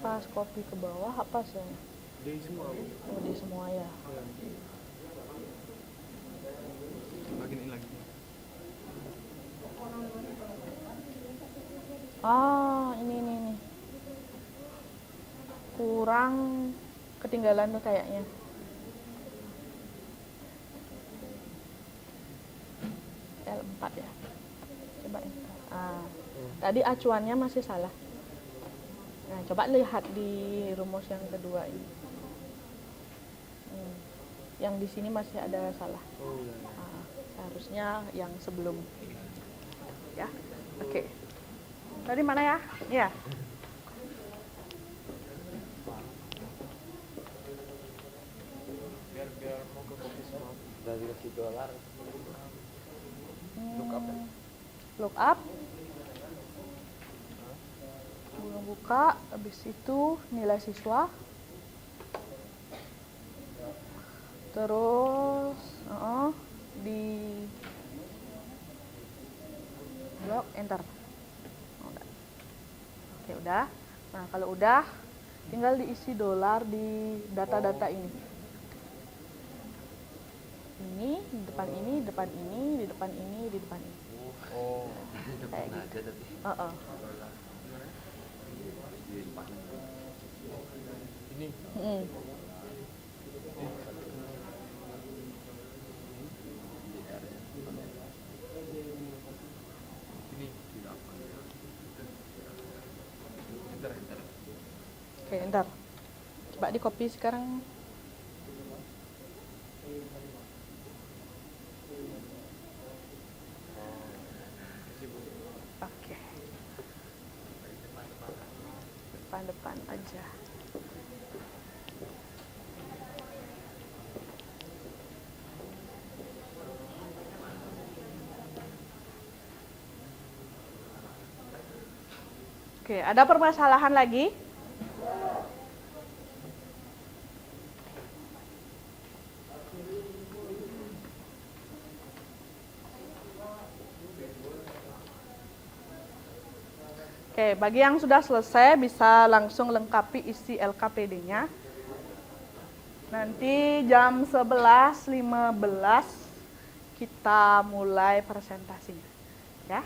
Pas kopi ke bawah apa sih? Dia semua. Oh, di semua ya. Bagian ini lagi. Ini. Kurang ketinggalan tuh kayaknya. L4 ya. Coba enter. Tadi acuannya masih salah. Nah, coba lihat di rumus yang kedua ini. Yang di sini masih ada salah. Oh iya. Seharusnya yang sebelum. Ya. Oke. Tadi mana ya? Iya. Biar mau ke kopi semua. Dari kasih dolar. Look up. Belum buka. Habis itu nilai siswa. Terus di blok enter. Udah. Oke, udah. Nah, kalau udah tinggal diisi dolar di data-data ini. Ini di depan ini, depan ini, di depan ini, di depan ini. Oh, Kayak depan gitu. aja tapi di depan. Ini. Ini. Enter. Oke, ntar. Coba di copy sekarang. Oke. Depan aja. Oke, ada permasalahan lagi? Oke, bagi yang sudah selesai bisa langsung lengkapi isi LKPD-nya. Nanti jam 11.15 kita mulai presentasinya. Ya.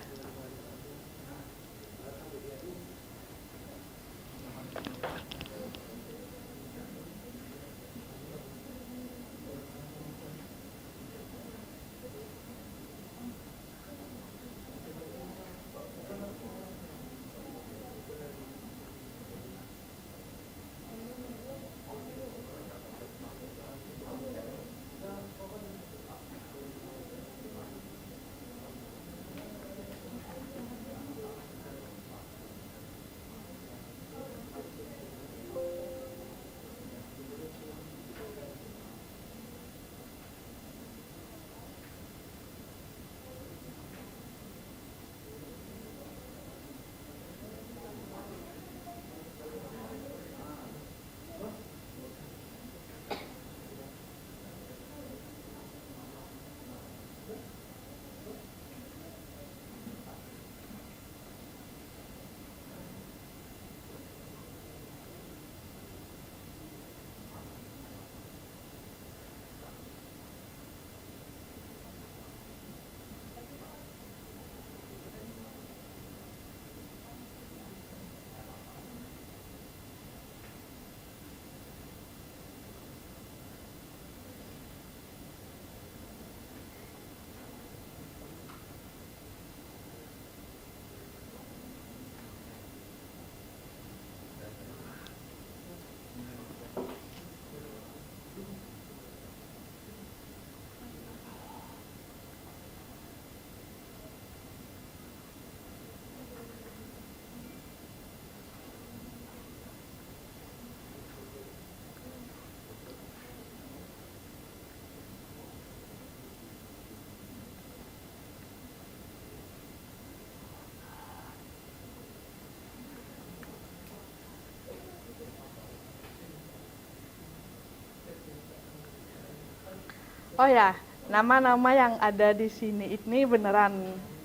Oh ya, nama-nama yang ada di sini ini beneran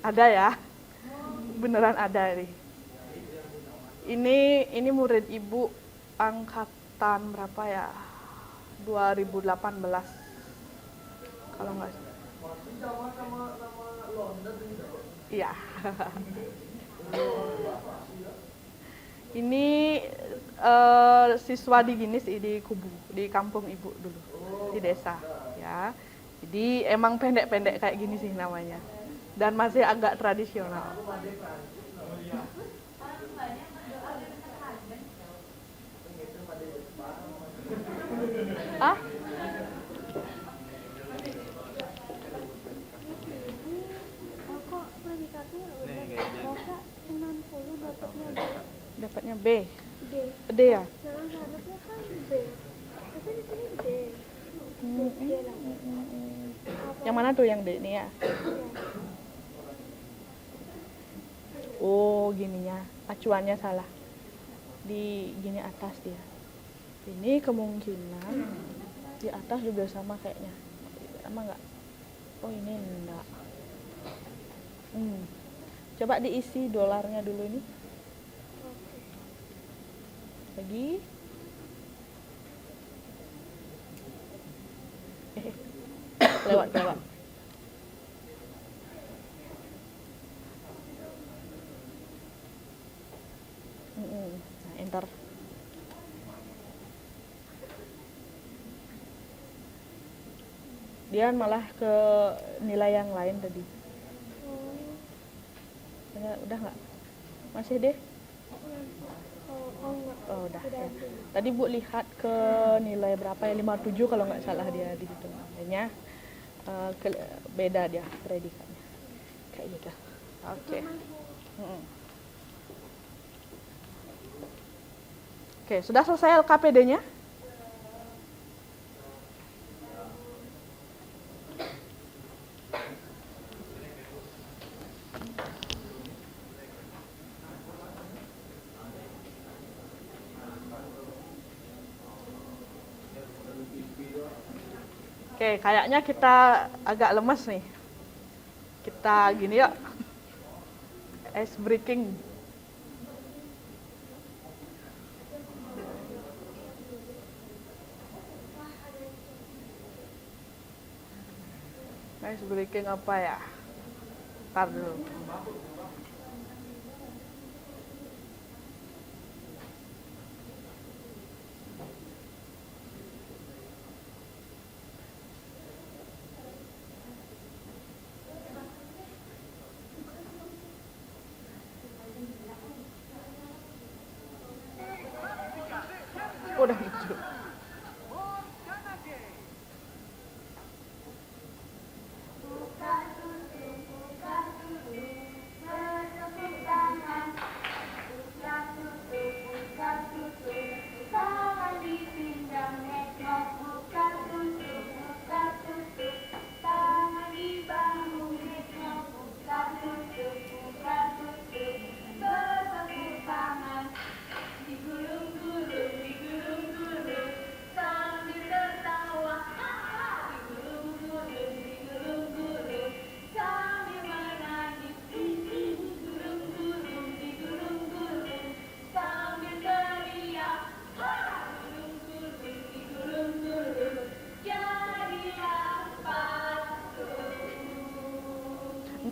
ada ya? Beneran ada nih. Ini murid ibu angkatan berapa ya? 2018 kalau nggak salah. Iya. Ini siswa di gini sih di Kubu, di kampung ibu dulu, di desa ya. Jadi emang pendek-pendek kayak gini sih namanya. Dan masih agak tradisional. Ah? Oh, kok predikatnya udah masa 60 dapatnya B. Dapatnya B. D. D ya? Nah, harusnya kan B. Tapi di sini D. D lah. Yang mana tuh yang D ini ya? Oh, gininya. Acuannya salah. Di gini atas dia. Ini kemungkinan di atas juga sama kayaknya. Sama nggak? Oh, ini enggak. Coba diisi dolarnya dulu ini. Lagi. Lewat. Nah, enter. Dia malah ke nilai yang lain tadi. Udah nggak? Masih deh? Oh, udah ya. Tadi Bu lihat ke nilai berapa ya? 57 kalau nggak salah dia di situ. Makanya beda dia predikatnya. Kayak gitu. Oke. Oke, sudah selesai LKPD-nya? Oke, kayaknya kita agak lemes nih. Kita gini yuk. Ice breaking. Ice breaking apa ya? Ntar dulu. Udah lucu.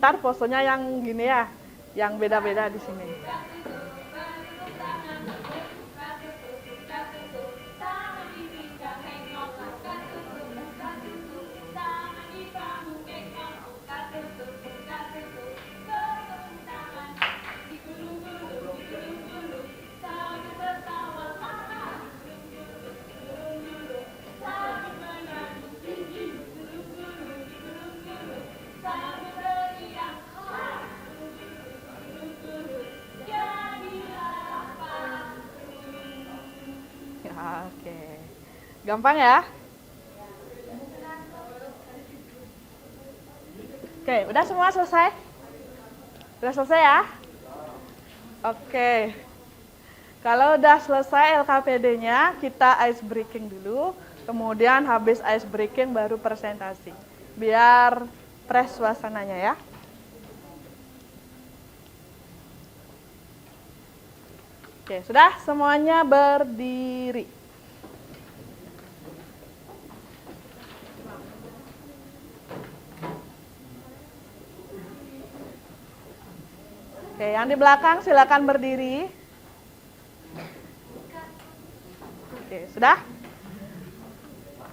Ntar posenya yang gini ya, yang beda-beda di sini. Oke, gampang ya? Oke, udah semua selesai? Udah selesai ya? Oke, kalau udah selesai LKPD-nya, kita ice breaking dulu. Kemudian habis ice breaking baru presentasi. Biar fresh suasananya ya. Oke, sudah semuanya berdiri. Oke, yang di belakang silakan berdiri. Oke, sudah?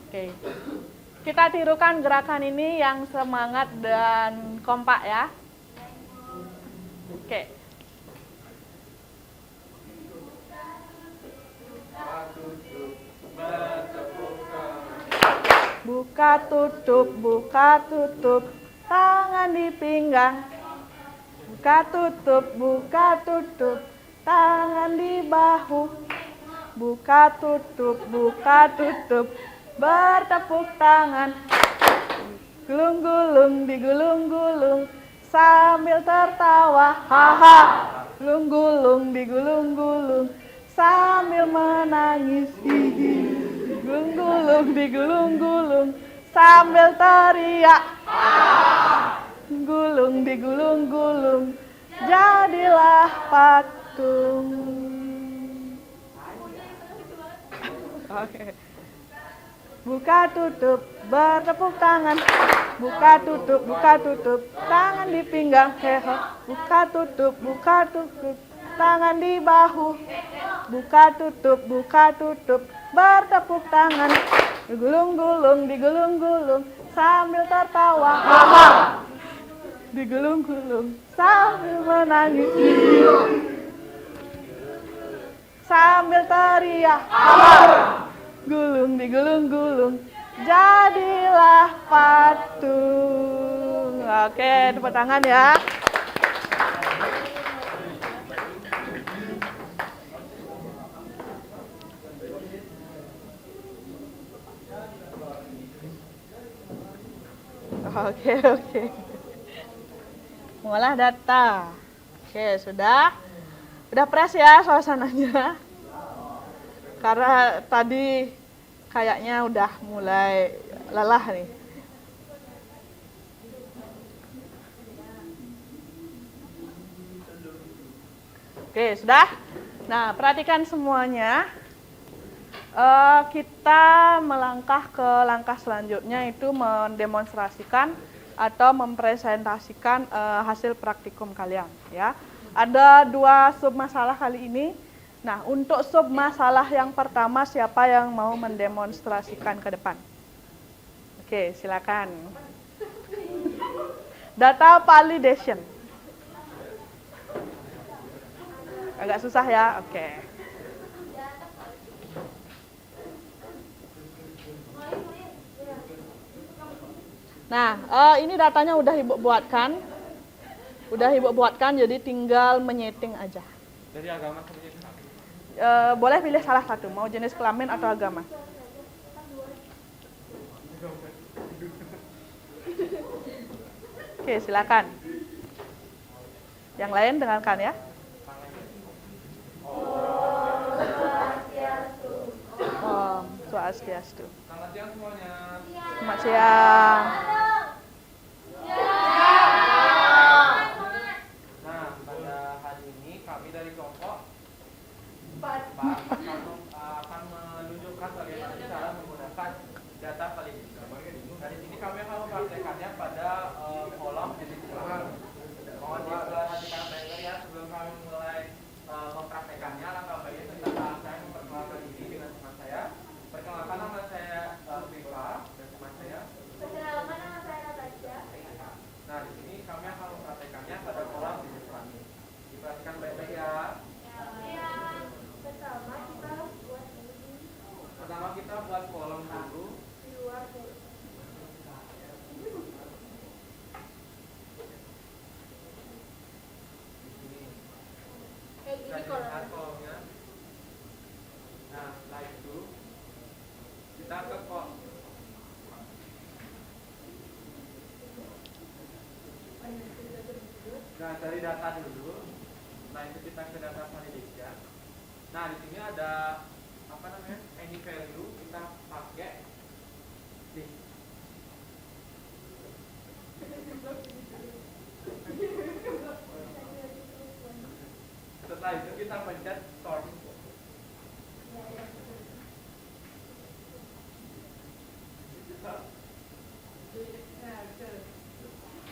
Oke. Kita tirukan gerakan ini yang semangat dan kompak ya. Oke. Buka tutup, tangan di pinggang. Buka tutup, tangan di bahu. Buka tutup, bertepuk tangan. Gulung-gulung, digulung-gulung, sambil tertawa. Haha. Gulung-gulung, digulung-gulung, sambil menangis. Hihi. Gulung-gulung, digulung-gulung, sambil teriak. Gulung digulung-gulung, jadilah patung. Oke. Buka tutup, bertepuk tangan. Buka tutup, tangan di pinggang. Hehe. Buka tutup, tangan di bahu. Buka tutup, bertepuk tangan. Digulung-gulung, sambil tertawa. Haha. Digulung-gulung, sambil menangis. Sambil teriak. Gulung digulung-gulung, jadilah patung. Oke, tepuk tangan ya. Oke. Mengolah data. Oke, sudah fresh ya suasananya. Karena tadi kayaknya udah mulai lelah nih. Oke, sudah. Nah, perhatikan semuanya. Kita melangkah ke langkah selanjutnya, itu mendemonstrasikan atau mempresentasikan hasil praktikum kalian ya. Ada 2 sub masalah kali ini. Nah, untuk sub masalah yang pertama, siapa yang mau mendemonstrasikan ke depan? Oke, silakan. Data validation. Agak susah ya, oke. Nah, ini datanya udah Ibu buatkan. Jadi tinggal menyeting aja. Dari agama ke jenis Boleh pilih salah satu, mau jenis kelamin atau agama. Oke, silakan. Yang lain dengarkan ya. Om Swastiastu. Selamat siang semuanya. Selamat siang. Nah, pada hari ini kami dari kelompok akan menunjukkan bagaimana cara menggunakan data validation. Dari sini kami akan mempraktekannya pada kolom jenis kelamin. Mohon diperhatikan baik-baik ya sebelum kami mulai mempraktekannya. Langkah baiknya tentang saya memperkenalkan diri dengan teman saya. Perkenalkan, nama saya Viva dan teman saya. Perkenalkan, nama saya Natasha. Nah, di sini kami akan mempraktekannya pada kolom jenis kelamin. Diperhatikan baik-baik ya. Pertama kita buat kolom dulu. Kita lihat kolomnya. Nah, setelah itu kita ke kolom. Nah, dari data dulu. Setelah itu kita ke data validation. Nah, di sini ada apa namanya any value kita pakai di setelah itu kita pencet sort.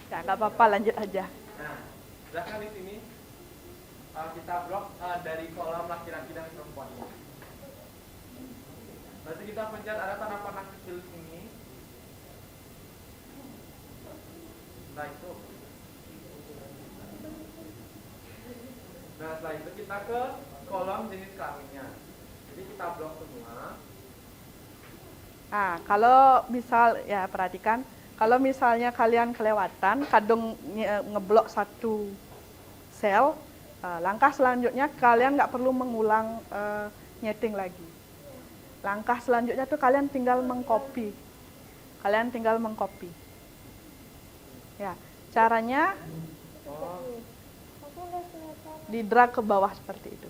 Ya nggak apa-apa, lanjut aja. Nah, sedangkan di sini kita blok dari kolom laki-laki dan perempuan. Berarti kita pencet ada tanda panah kecil sini. Nah itu. Nah setelah itu kita ke kolom jenis kelaminnya. Jadi kita blok semua. Nah, kalau misal ya perhatikan, kalau misalnya kalian kelewatan kadung ngeblok satu sel, langkah selanjutnya kalian nggak perlu mengulang nyeting lagi. Langkah selanjutnya tuh kalian tinggal mengcopy. Ya, caranya di drag ke bawah seperti itu.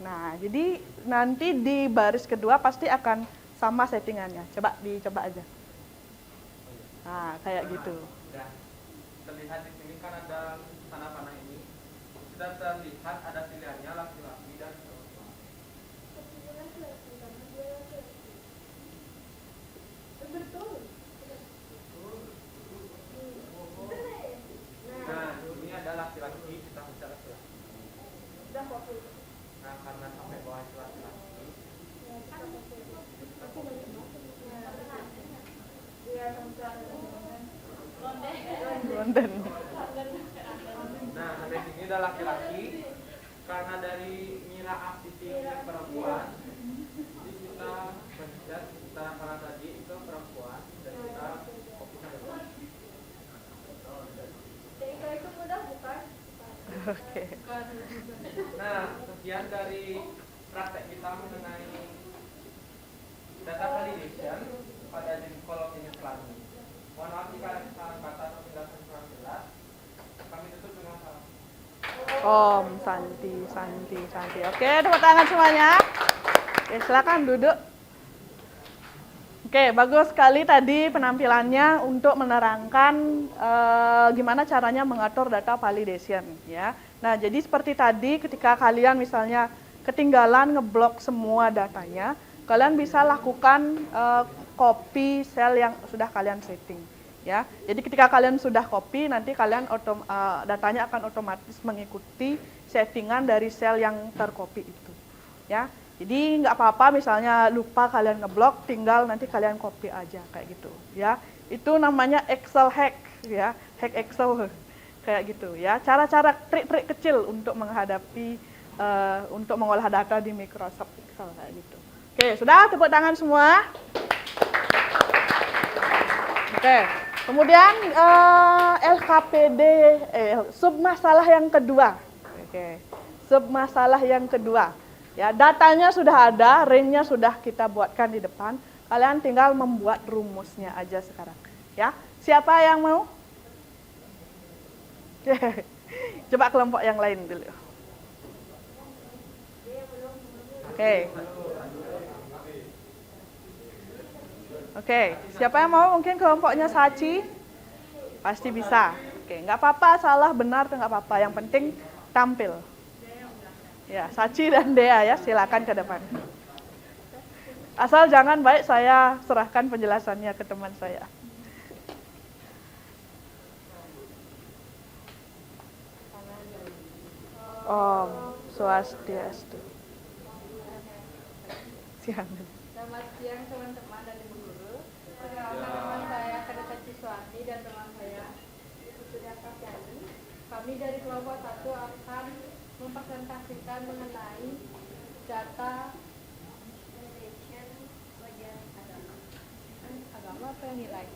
Nah, jadi nanti di baris kedua pasti akan sama settingannya. Dicoba aja. Nah, kayak gitu. Sudah terlihat di sini kan ada tanda panah ini. Sudah terlihat ada pilihannya laki-laki dan perempuan. Nah, ini ada laki-laki, kita pencet laki-laki. Nah, karena sampai bawah itu laki-laki. London. Nah, sampai sini ada laki-laki. Karena dari Mira Aktisi ini perempuan, jadi kita pencet tanda panah tadi itu perempuan dan kita fokus ke depan. Oke. Nah, sekian dari praktek kita mengenai data validation pada kolom jenis kelamin. Mohon maaf jika ada kesalahan kata atau penjelasan kurang jelas. Kami tutup dengan salam. Om Santi. Oke, tepuk tangan semuanya. Oke, silakan duduk. Oke, bagus sekali tadi penampilannya untuk menerangkan gimana caranya mengatur data validation ya. Nah, jadi seperti tadi ketika kalian misalnya ketinggalan ngeblok semua datanya, kalian bisa lakukan copy sel yang sudah kalian setting ya. Jadi ketika kalian sudah copy, nanti kalian datanya akan otomatis mengikuti settingan dari sel yang tercopy itu ya. Jadi nggak apa-apa misalnya lupa kalian ngeblok, tinggal nanti kalian copy aja kayak gitu ya. Itu namanya Excel hack ya, hack Excel kayak gitu ya. Cara-cara trik-trik kecil untuk menghadapi untuk mengolah data di Microsoft Excel kayak gitu. Oke, sudah tepuk tangan semua. Oke, kemudian LKPD submasalah yang kedua. Oke, submasalah yang kedua. Ya, datanya sudah ada, range-nya sudah kita buatkan di depan. Kalian tinggal membuat rumusnya aja sekarang. Ya, siapa yang mau? Coba kelompok yang lain dulu. Oke, siapa yang mau? Mungkin kelompoknya Sachi? Pasti bisa. Oke, nggak apa-apa, salah benar tuh nggak apa-apa. Yang penting tampil. Ya, Sachi dan Dea ya, silakan ke depan. Asal jangan baik saya serahkan penjelasannya ke teman saya. Om Swastiastu. Siang. Selamat siang teman-teman dan ibu guru. Perkenalkan nama saya Kadeta Ciswati dan teman saya Sudah Kasyani. Kami dari kelompok 1 akan mempresentasikan mengenai data agama atau nilai?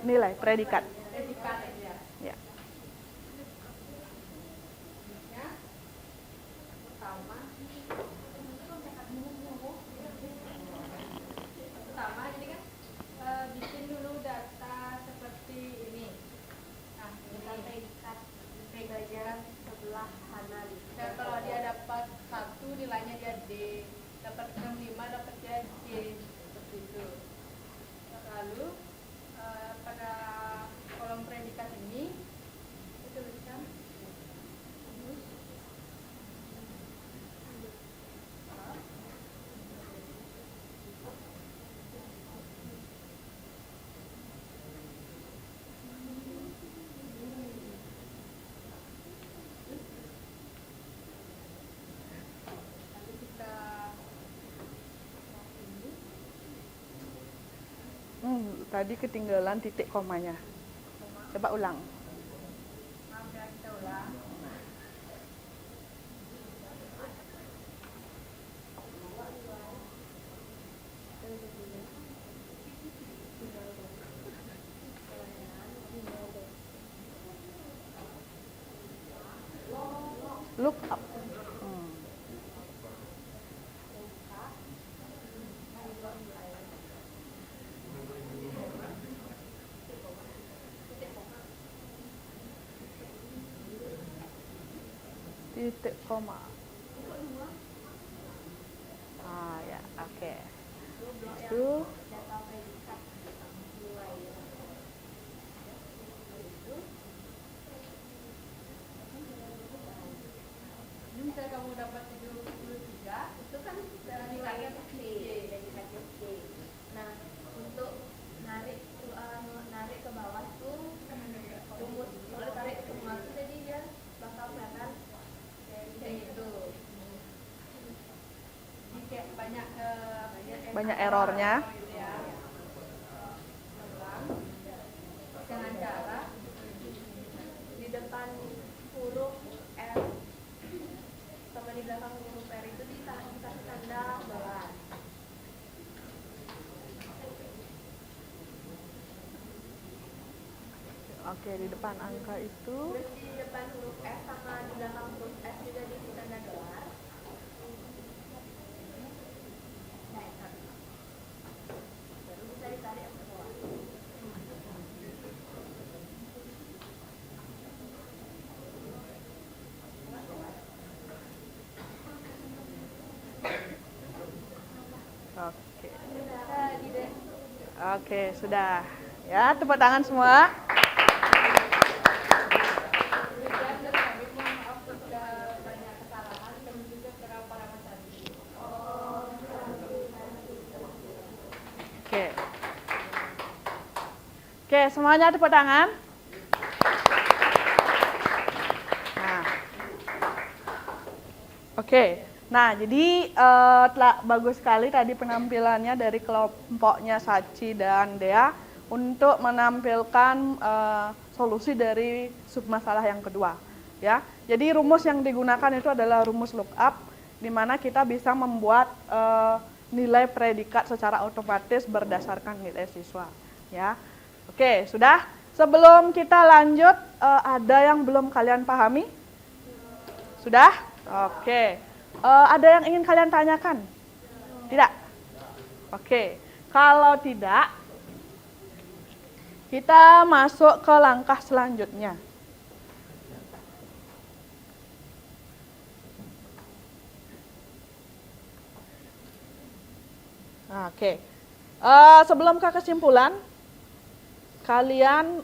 Nilai predikat. Predikat ya. Ya. Ya. Pertama jadi kan bikin dulu data seperti ini. Nah, kita predikat pelajaran sebelah kanan. Dan kalau dia dapat 1 nilainya dia D, Tadi ketinggalan titik komanya. Coba ulang. Maaf ya, kita ulang. Look up. Titik koma. Ya, oke. Itu Ini misalnya kamu dapat 73, itu kan dari rakyat C. Nah, untuk narik ke bawah tuh rumus kalau tarik ke bawah tuh jadi dia bakal kelihatan Kayak gitu. Jadi kayak banyak banyak errornya. gitu ya. Ulang. Dengan cara di depan huruf R sama di belakang huruf R itu dikasih tanda balas. Oke, di depan angka itu. Terus di depan huruf F sama di belakang huruf F juga dikasih tanda gelar. Baru bisa ditarik ke bawah. Oke. Jadi deh. Oke, sudah. Ya, tepuk tangan semua. Demikian dari kami, mohon maaf jika banyak kesalahan dan juga kerawanan tadi. Oke. Oke, semuanya tepuk tangan. Nah. Oke. Nah, jadi telah bagus sekali tadi penampilannya dari kelompoknya Sachi dan Dea untuk menampilkan solusi dari submasalah yang kedua. Ya, jadi rumus yang digunakan itu adalah rumus lookup, di mana kita bisa membuat nilai predikat secara otomatis berdasarkan nilai siswa. Ya, oke, sudah. Sebelum kita lanjut, ada yang belum kalian pahami? Sudah? Oke. Ada yang ingin kalian tanyakan? Tidak? Oke. Kalau tidak, kita masuk ke langkah selanjutnya. Oke. Sebelum ke kesimpulan, kalian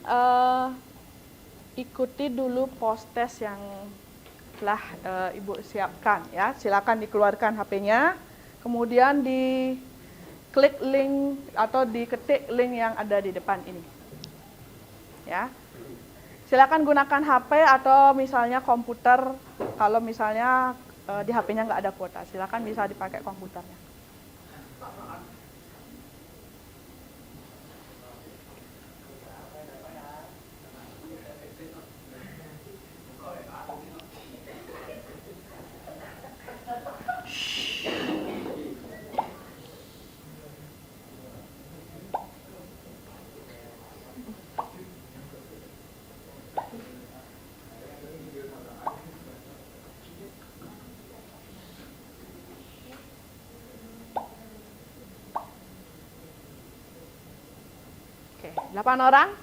ikuti dulu post-test yang telah Ibu siapkan ya. Silakan dikeluarkan HP-nya, kemudian diklik link atau diketik link yang ada di depan ini. Ya. Silakan gunakan HP atau misalnya komputer. Kalau misalnya di HP-nya nggak ada kuota, silakan bisa dipakai komputernya. Oke, 8 orang.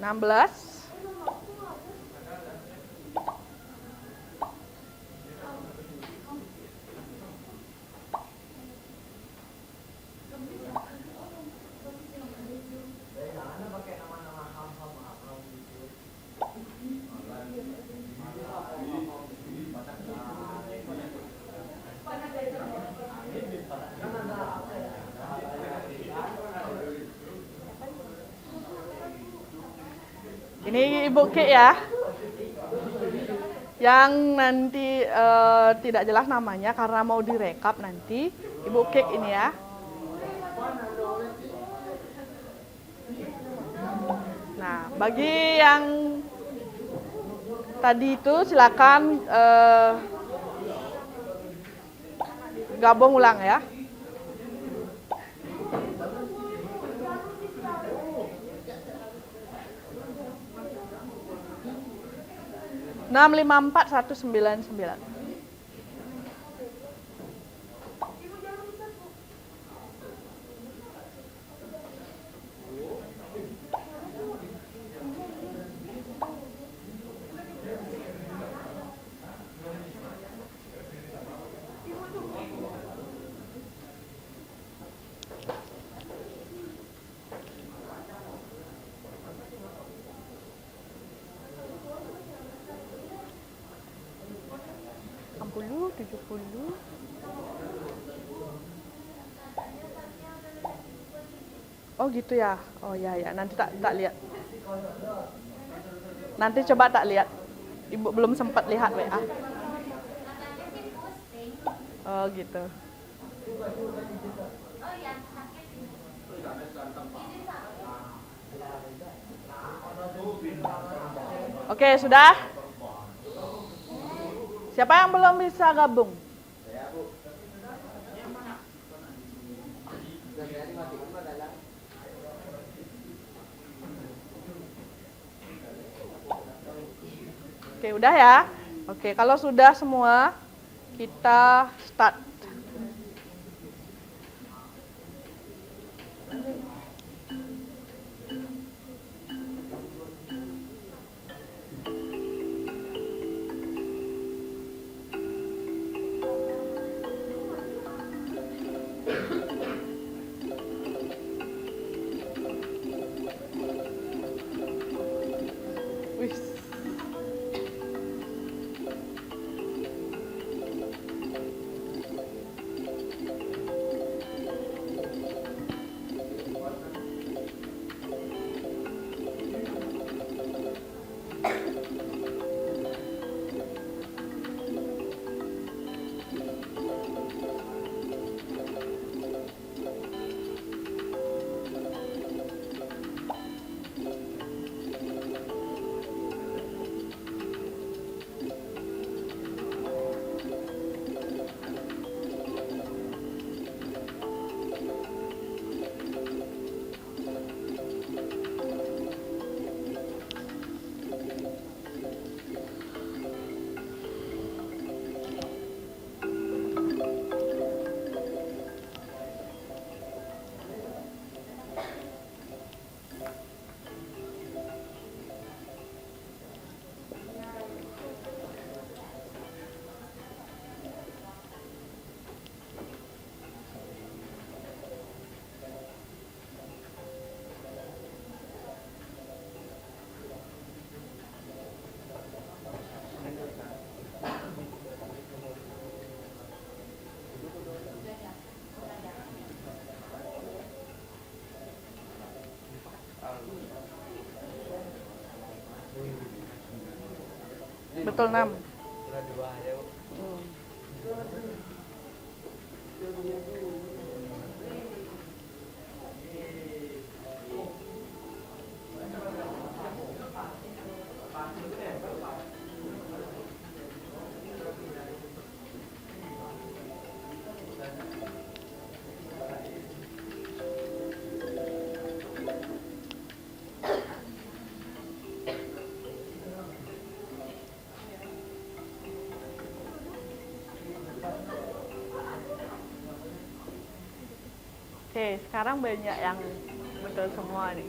Enam belas. Ini Ibu Kik ya. Yang nanti tidak jelas namanya karena mau direkap nanti. Ibu Kik ini ya. Nah, bagi yang tadi itu silakan gabung ulang ya. Enam lima empat 199. Puluh, 70. Oh gitu ya. Oh ya ya, nanti tak lihat. Nanti coba tak lihat. Ibu belum sempat lihat WA. Oh gitu. Oke, sudah? Siapa yang belum bisa gabung? Oke, udah ya. Oke, kalau sudah semua, kita start. Wih. Betul 6. Oke, sekarang banyak yang betul semua nih.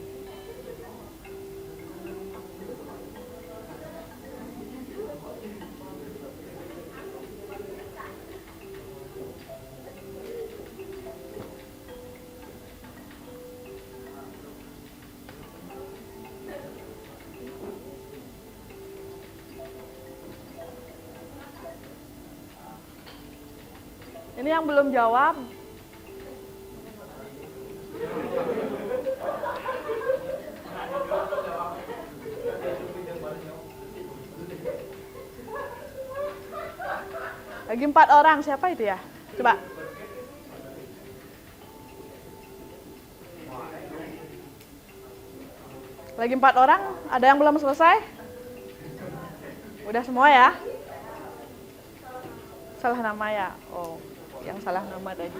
Ini yang belum jawab. Lagi 4 orang, siapa itu ya? Coba. Lagi 4 orang, ada yang belum selesai? Udah semua ya? Salah nama ya? Oh, yang salah nama tadi.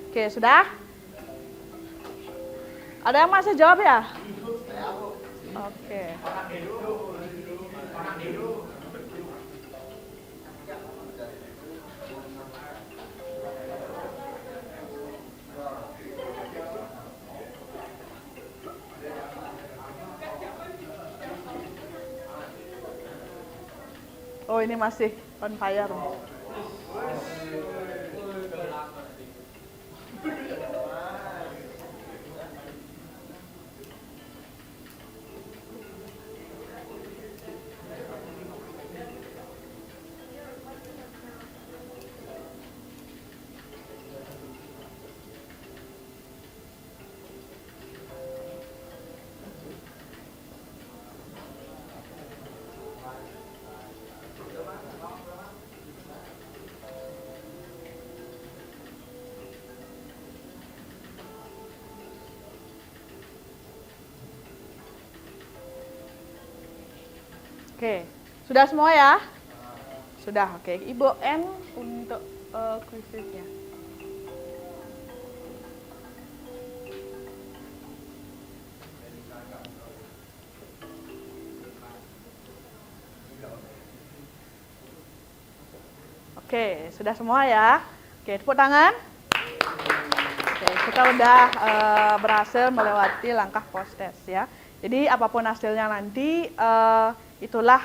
Oke, sudah? Ada yang masih jawab ya? Oke. Oh, ini masih on fire. Oke, sudah semua ya? Sudah, oke. Ibu N untuk kuisnya. Oke, sudah semua ya? Oke, tepuk tangan. Oke, kita udah berhasil melewati langkah post test ya. Jadi apapun hasilnya nanti, itulah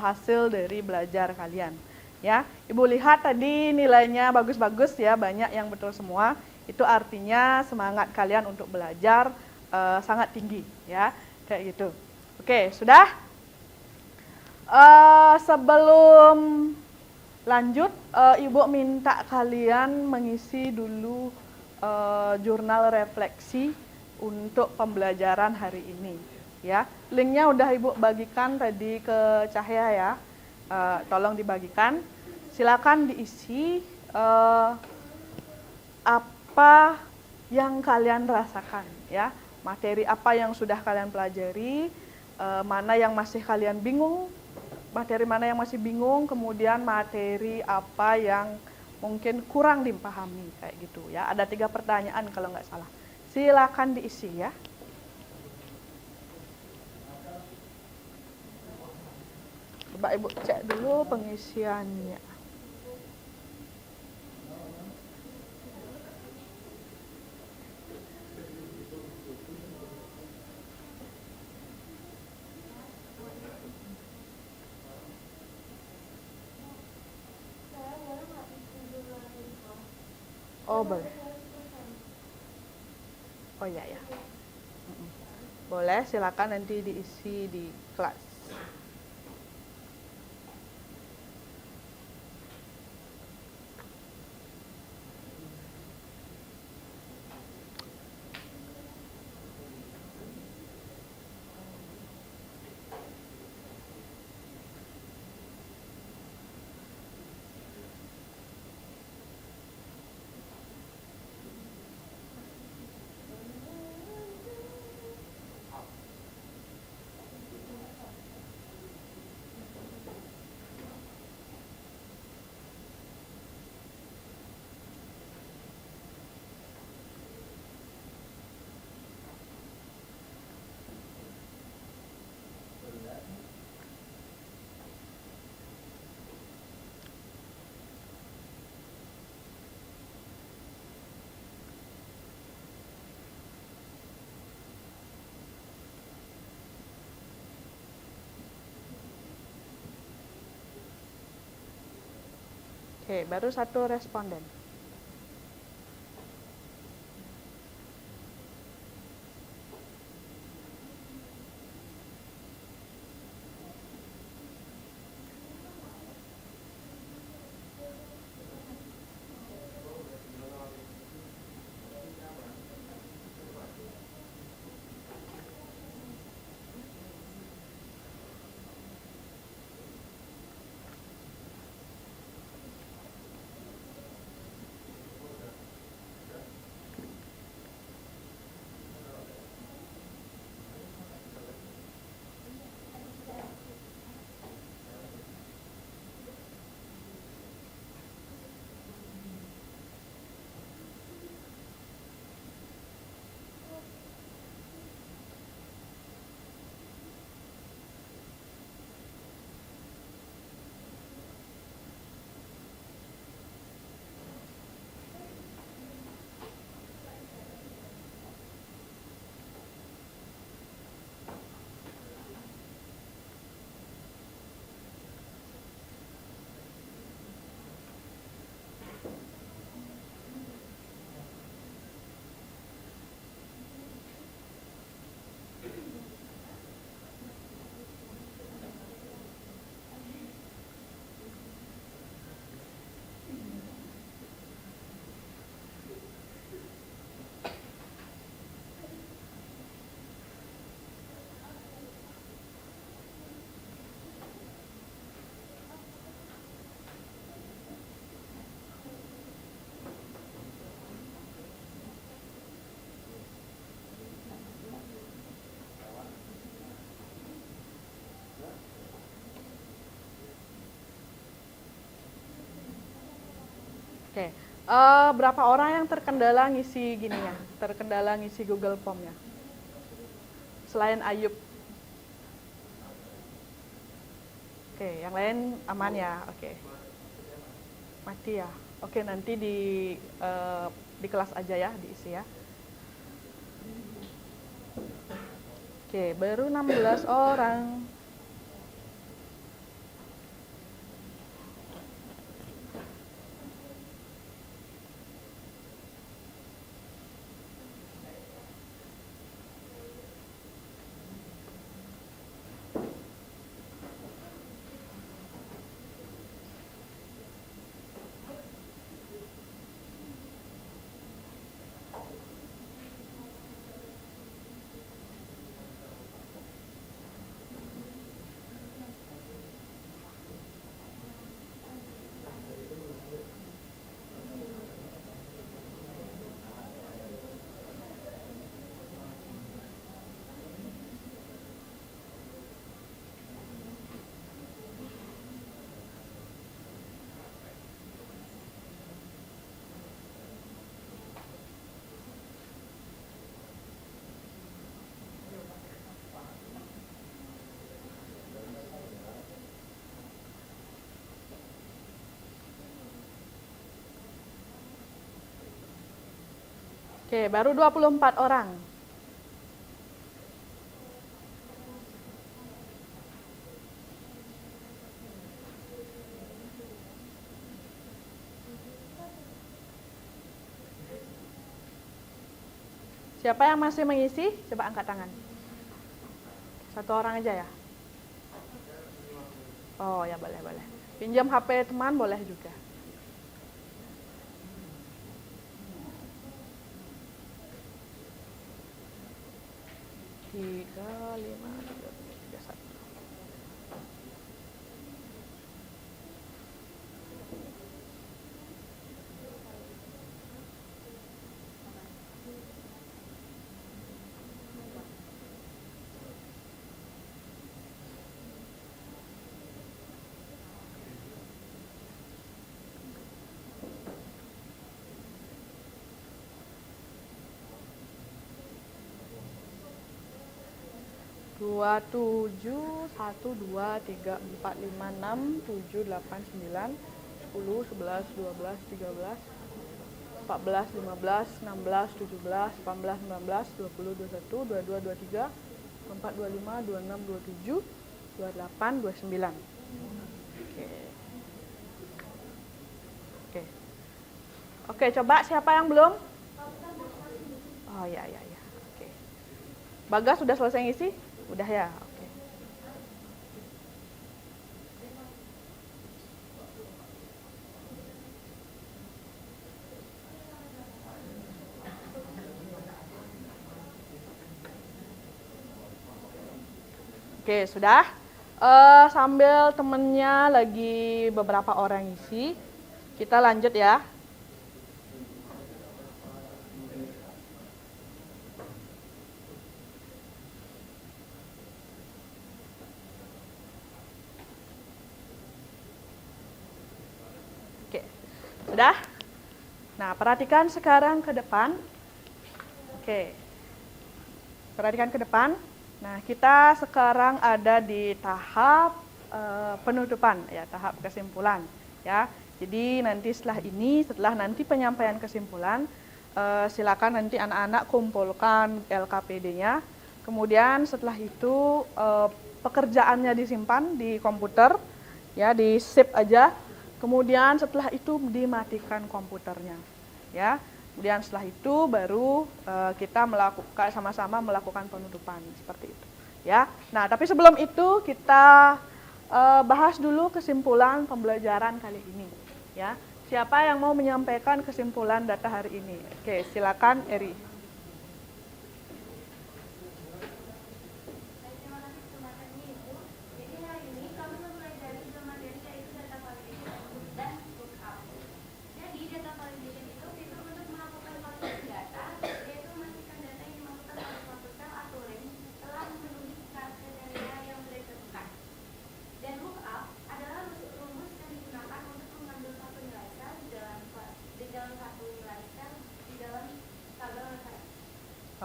hasil dari belajar kalian. Ya, Ibu lihat tadi nilainya bagus-bagus ya, banyak yang betul semua. Itu artinya semangat kalian untuk belajar sangat tinggi ya, kayak gitu. Oke, sudah. Sebelum lanjut, Ibu minta kalian mengisi dulu jurnal refleksi untuk pembelajaran hari ini. Ya, linknya udah Ibu bagikan tadi ke Cahya ya. Tolong dibagikan. Silakan diisi apa yang kalian rasakan ya. Materi apa yang sudah kalian pelajari, mana yang masih kalian bingung, materi mana yang masih bingung, kemudian materi apa yang mungkin kurang dipahami kayak gitu ya. Ada 3 pertanyaan kalau nggak salah. Silakan diisi ya. Coba Ibu cek dulu pengisiannya. Oh, boleh. Oh iya ya. Boleh, silakan nanti diisi di kelas. Oke, baru 1 responden. Oke. Berapa orang yang terkendala ngisi gininya? Terkendala ngisi Google Form-nya? Selain Ayub. Oke, yang lain aman ya? Oke. Mati ya? Oke, nanti di kelas aja ya, diisi ya. Oke, baru 16 orang. Oke, baru 24 orang. Siapa yang masih mengisi? Coba angkat tangan. Satu orang aja ya? Oh ya, boleh, boleh. Pinjam HP teman boleh juga. Tiga, lima, tiga, satu. Dua, tujuh, satu, dua, tiga, empat, lima, enam, tujuh, delapan, sembilan, 10, 11, 12, 13, 14, 15, 16, 17, 18, 19, 20, 21, 22, 23, 24, 25, 26, 27, 28, 29. Oke. Oke. Oke, coba siapa yang belum? Oh ya, ya, ya. Oke. Bagas sudah selesai ngisi? Udah ya? Oke. Oke, sudah. Sambil temennya lagi beberapa orang isi, kita lanjut ya. Oke, sudah? Nah, perhatikan sekarang ke depan. Oke, perhatikan ke depan. Nah, kita sekarang ada di tahap penutupan, ya, tahap kesimpulan, ya. Jadi nanti setelah nanti penyampaian kesimpulan, silakan nanti anak-anak kumpulkan LKPD-nya. Kemudian setelah itu pekerjaannya disimpan di komputer, ya, di save aja. Kemudian setelah itu dimatikan komputernya, ya. Kemudian setelah itu baru kita sama-sama melakukan penutupan seperti itu, ya. Nah, tapi sebelum itu kita bahas dulu kesimpulan pembelajaran kali ini, ya. Siapa yang mau menyampaikan kesimpulan data hari ini? Oke, silakan Eri.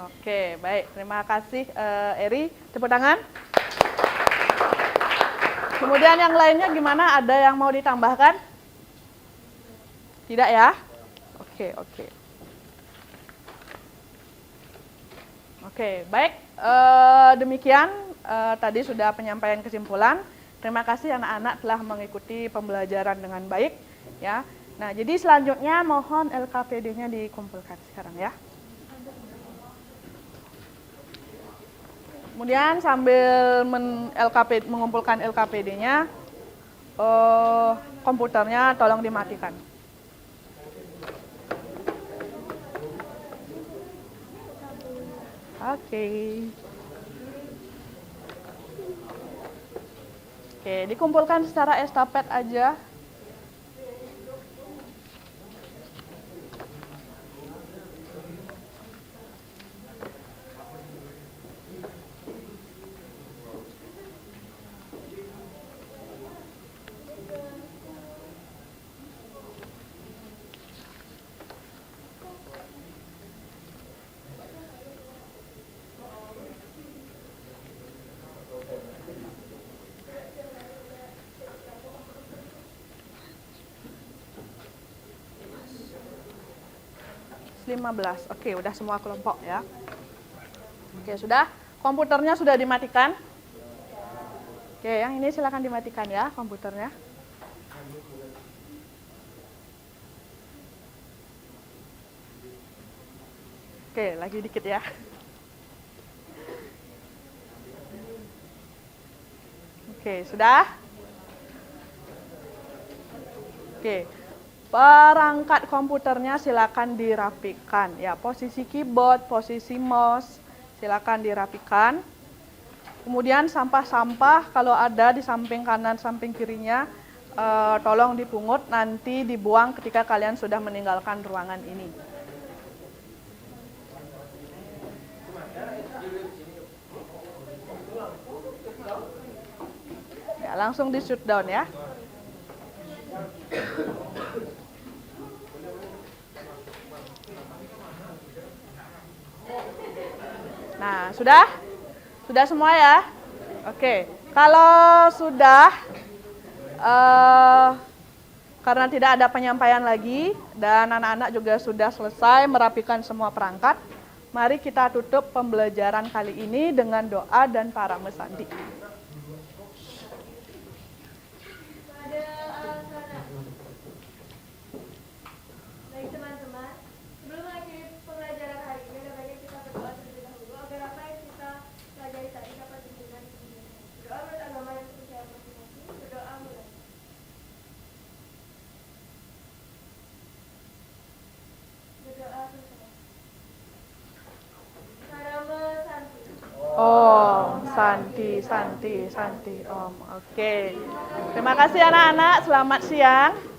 Oke, baik. Terima kasih Eri. Tepuk tangan. Kemudian yang lainnya gimana? Ada yang mau ditambahkan? Tidak ya? Oke, oke. Oke, baik. Demikian tadi sudah penyampaian kesimpulan. Terima kasih anak-anak telah mengikuti pembelajaran dengan baik, ya. Nah, jadi selanjutnya mohon LKPD-nya dikumpulkan sekarang ya. Kemudian sambil mengumpulkan LKPD-nya, komputernya tolong dimatikan. Oke. Oke, dikumpulkan secara estafet aja. -15. Oke, udah semua kelompok ya. Oke, sudah. Komputernya sudah dimatikan. Oke, yang ini silakan dimatikan ya komputernya. Oke, lagi dikit ya. Oke, sudah? Oke. Perangkat komputernya silakan dirapikan ya, posisi keyboard, posisi mouse silakan dirapikan. Kemudian sampah-sampah kalau ada di samping kanan, samping kirinya tolong dipungut, nanti dibuang ketika kalian sudah meninggalkan ruangan ini. Ya, langsung di shutdown ya. Nah, sudah? Sudah semua ya? Oke, kalau sudah, karena tidak ada penyampaian lagi, dan anak-anak juga sudah selesai merapikan semua perangkat, mari kita tutup pembelajaran kali ini dengan doa dan parame sandi. Baik teman-teman, sebelum mengakhiri pembelajaran hari ini, ada baiknya kita berdoa terlebih dahulu agar apa yang kita pelajari tadi dapat diterima di dunia. Berdoa menurut agama yang percaya masing-masing. Berdoa mulai. Berdoa bersama. Parame Santi. Om Santi, Santi, Santi, Om. Oke. Terima kasih anak-anak. Selamat siang.